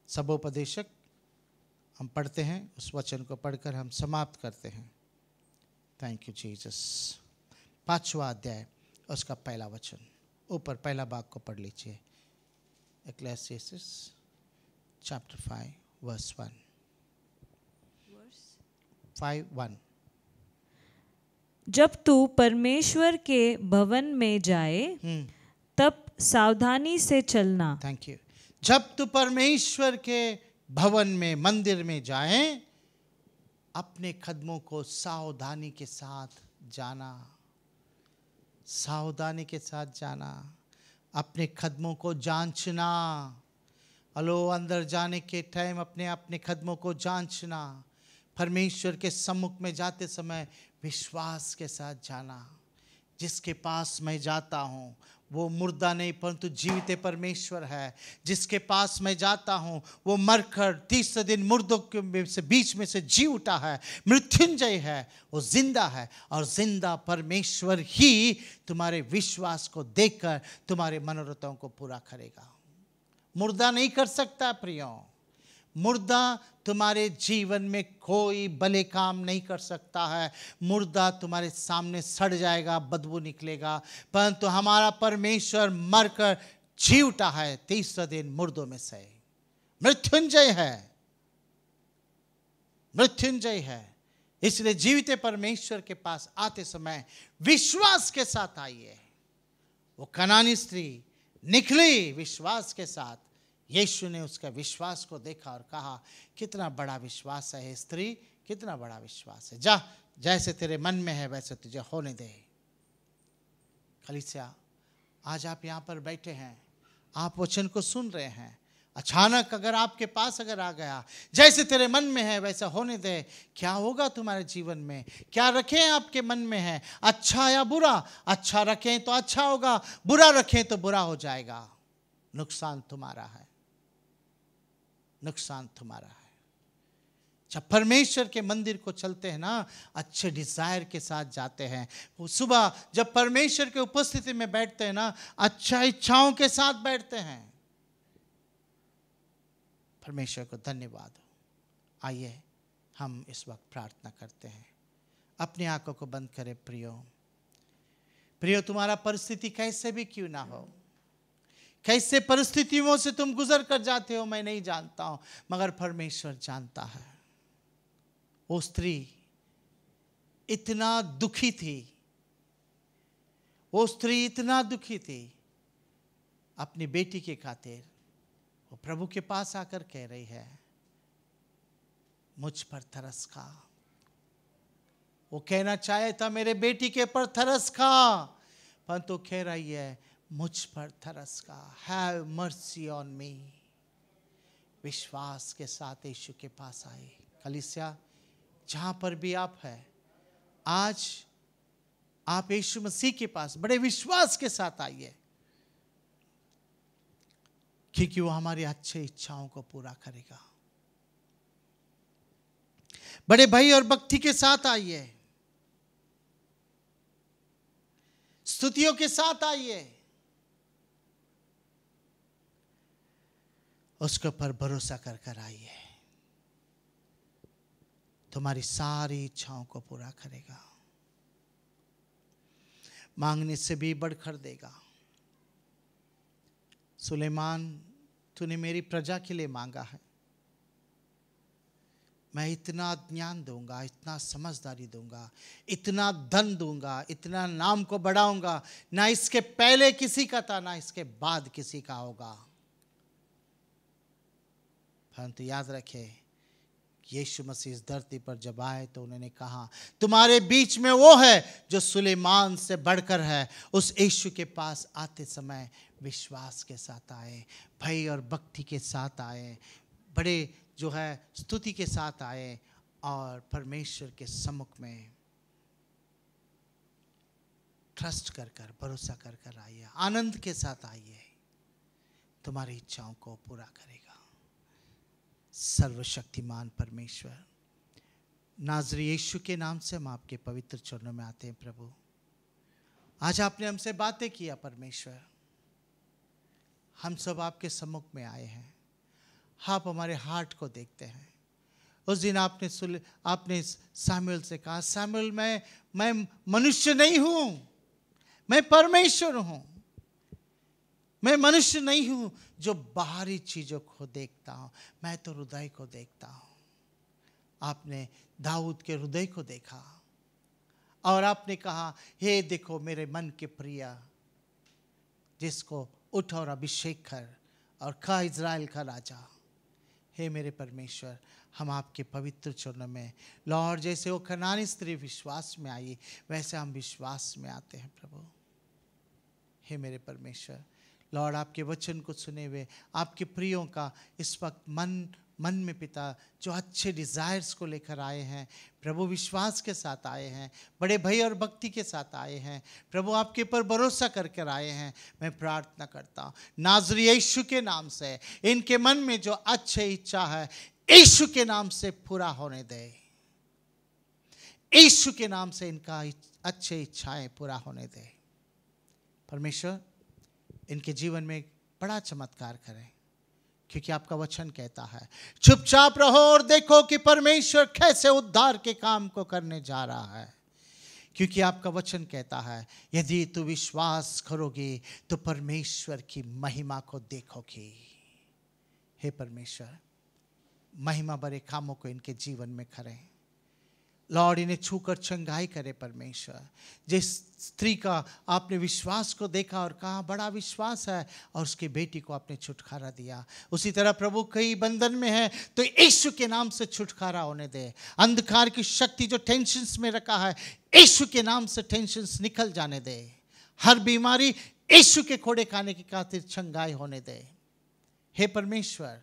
सबोपदेशक हम पढ़ते हैं, उस वचन को पढ़कर हम समाप्त करते हैं। Thank you Jesus. 5वां अध्याय उसका पहला वचन, ऊपर पहला भाग को पढ़ लीजिए। Ecclesiastes chapter 5 verse 1. 5:1. जब तू परमेश्वर के भवन में जाए तब सावधानी से चलना। Thank you. जब तू परमेश्वर के भवन में, मंदिर में जाए, अपने कदमों को सावधानी के साथ जाना। सावधानी के साथ जाना, अपने कदमों को जांचना। हेलो, अंदर जाने के टाइम अपने अपने कदमों को जांचना। परमेश्वर के सम्मुख में जाते समय विश्वास के साथ जाना। जिसके पास मैं जाता हूँ वो मुर्दा नहीं परंतु जीवित परमेश्वर है। जिसके पास मैं जाता हूँ वो मरकर तीसरे दिन मुर्दों के बीच में से जी उठा है, मृत्युंजय है, वो जिंदा है। और जिंदा परमेश्वर ही तुम्हारे विश्वास को देखकर तुम्हारे मनोरथों को पूरा करेगा। मुर्दा नहीं कर सकता प्रियो। मुर्दा तुम्हारे जीवन में कोई भले काम नहीं कर सकता है। मुर्दा तुम्हारे सामने सड़ जाएगा, बदबू निकलेगा, परंतु हमारा परमेश्वर मरकर जी उठा है तीसरा दिन मुर्दों में से। मृत्युंजय है, मृत्युंजय है। इसलिए जीवित परमेश्वर के पास आते समय विश्वास के साथ आइए। वो कनानी स्त्री निकली विश्वास के साथ। यीशु ने उसका विश्वास को देखा और कहा, कितना बड़ा विश्वास है स्त्री, कितना बड़ा विश्वास है। जा, जैसे तेरे मन में है वैसे तुझे होने दे। कलीसिया, आज आप यहाँ पर बैठे हैं, आप वचन को सुन रहे हैं। अचानक अगर आपके पास अगर आ गया, जैसे तेरे मन में है वैसा होने दे, क्या होगा तुम्हारे जीवन में? क्या रखें आपके मन में है, अच्छा या बुरा? अच्छा रखें तो अच्छा होगा, बुरा रखें तो बुरा हो जाएगा। नुकसान तुम्हारा है, नुकसान तुम्हारा है। जब परमेश्वर के मंदिर को चलते हैं ना, अच्छे डिजायर के साथ जाते हैं। वो सुबह जब परमेश्वर के उपस्थिति में बैठते हैं ना, अच्छा इच्छाओं के साथ बैठते हैं। परमेश्वर को धन्यवाद हो। आइए हम इस वक्त प्रार्थना करते हैं। अपनी आंखों को बंद करें। प्रियो, तुम्हारा परिस्थिति कैसे भी क्यों ना हो, कैसे परिस्थितियों से तुम गुजर कर जाते हो मैं नहीं जानता हूं, मगर परमेश्वर जानता है। वो स्त्री इतना दुखी थी, वो स्त्री इतना दुखी थी अपनी बेटी के खातिर। वो प्रभु के पास आकर कह रही है, मुझ पर तरस खा। वो कहना चाहे था मेरे बेटी के पर तरस खा, परंतु कह रही है मुझ पर तरस खा। Have mercy on me. विश्वास के साथ यीशु के पास आए। कलीसिया, जहां पर भी आप हैं, आज आप यीशु मसीह के पास बड़े विश्वास के साथ आइए, क्योंकि वो हमारी अच्छी इच्छाओं को पूरा करेगा। बड़े भय और भक्ति के साथ आइए, स्तुतियों के साथ आइए, उसके ऊपर भरोसा कर कर आइए। तुम्हारी सारी इच्छाओं को पूरा करेगा। मांगने से भी बढ़कर देगा। सुलेमान, तूने मेरी प्रजा के लिए मांगा है, मैं इतना ज्ञान दूंगा, इतना समझदारी दूंगा, इतना धन दूंगा, इतना नाम को बढ़ाऊंगा, ना इसके पहले किसी का था ना इसके बाद किसी का होगा। परंतु याद रखे, यीशु मसीह इस धरती पर जब आए तो उन्होंने कहा, तुम्हारे बीच में वो है जो सुलेमान से बढ़कर है। उस यीशु के पास आते समय विश्वास के साथ आए, भय और भक्ति के साथ आए, बड़े जो है स्तुति के साथ आए और परमेश्वर के सम्मुख में ट्रस्ट कर कर, भरोसा कर कर आइए, आनंद के साथ आइए, तुम्हारी इच्छाओं को पूरा करेगा सर्वशक्तिमान परमेश्वर। नाज़री यीशु के नाम से हम आपके पवित्र चरणों में आते हैं। प्रभु, आज आपने हमसे बातें किया परमेश्वर, हम सब आपके सम्मुख में आए हैं, आप हमारे हार्ट को देखते हैं। उस दिन आपने सामुएल से कहा, सामुएल मैं मनुष्य नहीं हूं, मैं परमेश्वर हूं, मैं मनुष्य नहीं हूं जो बाहरी चीजों को देखता हूं, मैं तो हृदय को देखता हूं। आपने दाऊद के हृदय को देखा और आपने कहा, हे देखो मेरे मन के प्रिया, जिसको उठ और अभिषेक कर और खा इज़राइल का राजा। हे मेरे परमेश्वर, हम आपके पवित्र चरणों में लॉर्ड, जैसे वो कनानी स्त्री विश्वास में आई, वैसे हम विश्वास में आते हैं प्रभु। हे मेरे परमेश्वर, लॉर्ड, आपके वचन को सुने हुए आपके प्रियों का इस वक्त मन में पिता जो अच्छे डिज़ायर्स को लेकर आए हैं प्रभु, विश्वास के साथ आए हैं, बड़े भय और भक्ति के साथ आए हैं प्रभु, आपके ऊपर भरोसा कर आए हैं, मैं प्रार्थना करता हूँ नाज़री यीशु के नाम से, इनके मन में जो अच्छी इच्छा है यीशु के नाम से पूरा होने दे। यीशु के नाम से इनका अच्छी इच्छाएं पूरा होने दे। परमेश्वर, इनके जीवन में बड़ा चमत्कार करें, क्योंकि आपका वचन कहता है, चुपचाप रहो और देखो कि परमेश्वर कैसे उद्धार के काम को करने जा रहा है। क्योंकि आपका वचन कहता है, यदि तू विश्वास करोगी तो परमेश्वर की महिमा को देखोगी। हे परमेश्वर, महिमा भरे कामों को इनके जीवन में करें लॉर्ड, इन्हें छूकर चंगाई करे परमेश्वर। जिस स्त्री का आपने विश्वास को देखा और कहा बड़ा विश्वास है, और उसकी बेटी को आपने छुटकारा दिया, उसी तरह प्रभु कई बंधन में है तो यीशु के नाम से छुटकारा होने दे। अंधकार की शक्ति जो टेंशन्स में रखा है, यीशु के नाम से टेंशन्स निकल जाने दे। हर बीमारी यीशु के खोड़े खाने की खातिर चंगाई होने दे। हे परमेश्वर,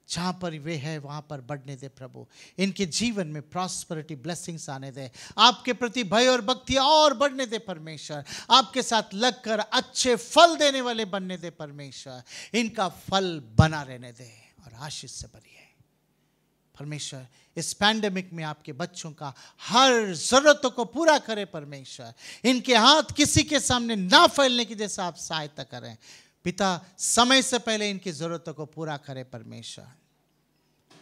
जहाँ पर वे है वहाँ पर बढ़ने दे प्रभु, इनके जीवन में प्रॉस्पेरिटी ब्लेसिंग्स आने दे, आपके प्रति भय और भक्ति और बढ़ने दे परमेश्वर, आपके साथ लगकर अच्छे फल देने वाले बनने दे परमेश्वर, इनका फल बना रहने दे और आशीष से भरिए परमेश्वर। इस पैंडेमिक में आपके बच्चों का हर जरूरतों को पूरा करे परमेश्वर, इनके हाथ किसी के सामने ना फैलने की जैसा आप सहायता करें पिता, समय से पहले इनकी जरूरतों को पूरा करे परमेश्वर।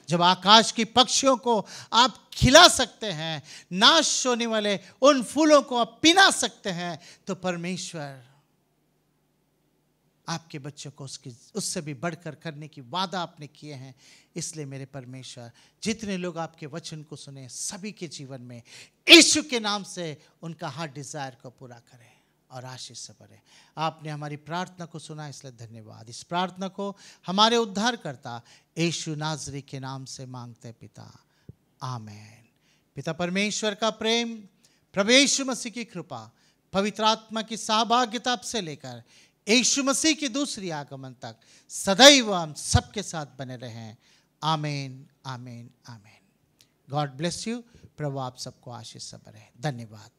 जब आकाश की पक्षियों को आप खिला सकते हैं, नाश होने वाले उन फूलों को आप पिला सकते हैं, तो परमेश्वर आपके बच्चों को उससे भी बढ़कर करने की वादा आपने किए हैं। इसलिए मेरे परमेश्वर, जितने लोग आपके वचन को सुने सभी के जीवन में यीशु के नाम से उनका हर डिजायर को पूरा करें और आशीष से भरे। आपने हमारी प्रार्थना को सुना, इसलिए धन्यवाद। इस प्रार्थना को हमारे उद्धारकर्ता यीशु नाज़री के नाम से मांगते पिता, आमीन। पिता परमेश्वर का प्रेम, प्रभु यीशु मसीह की कृपा, पवित्र आत्मा की सहभागिता से लेकर यीशु मसीह की दूसरी आगमन तक सदैव हम सबके साथ बने रहें। आमीन, आमीन, आमीन। God bless you. प्रभु आप सबको आशीष से भरे। धन्यवाद।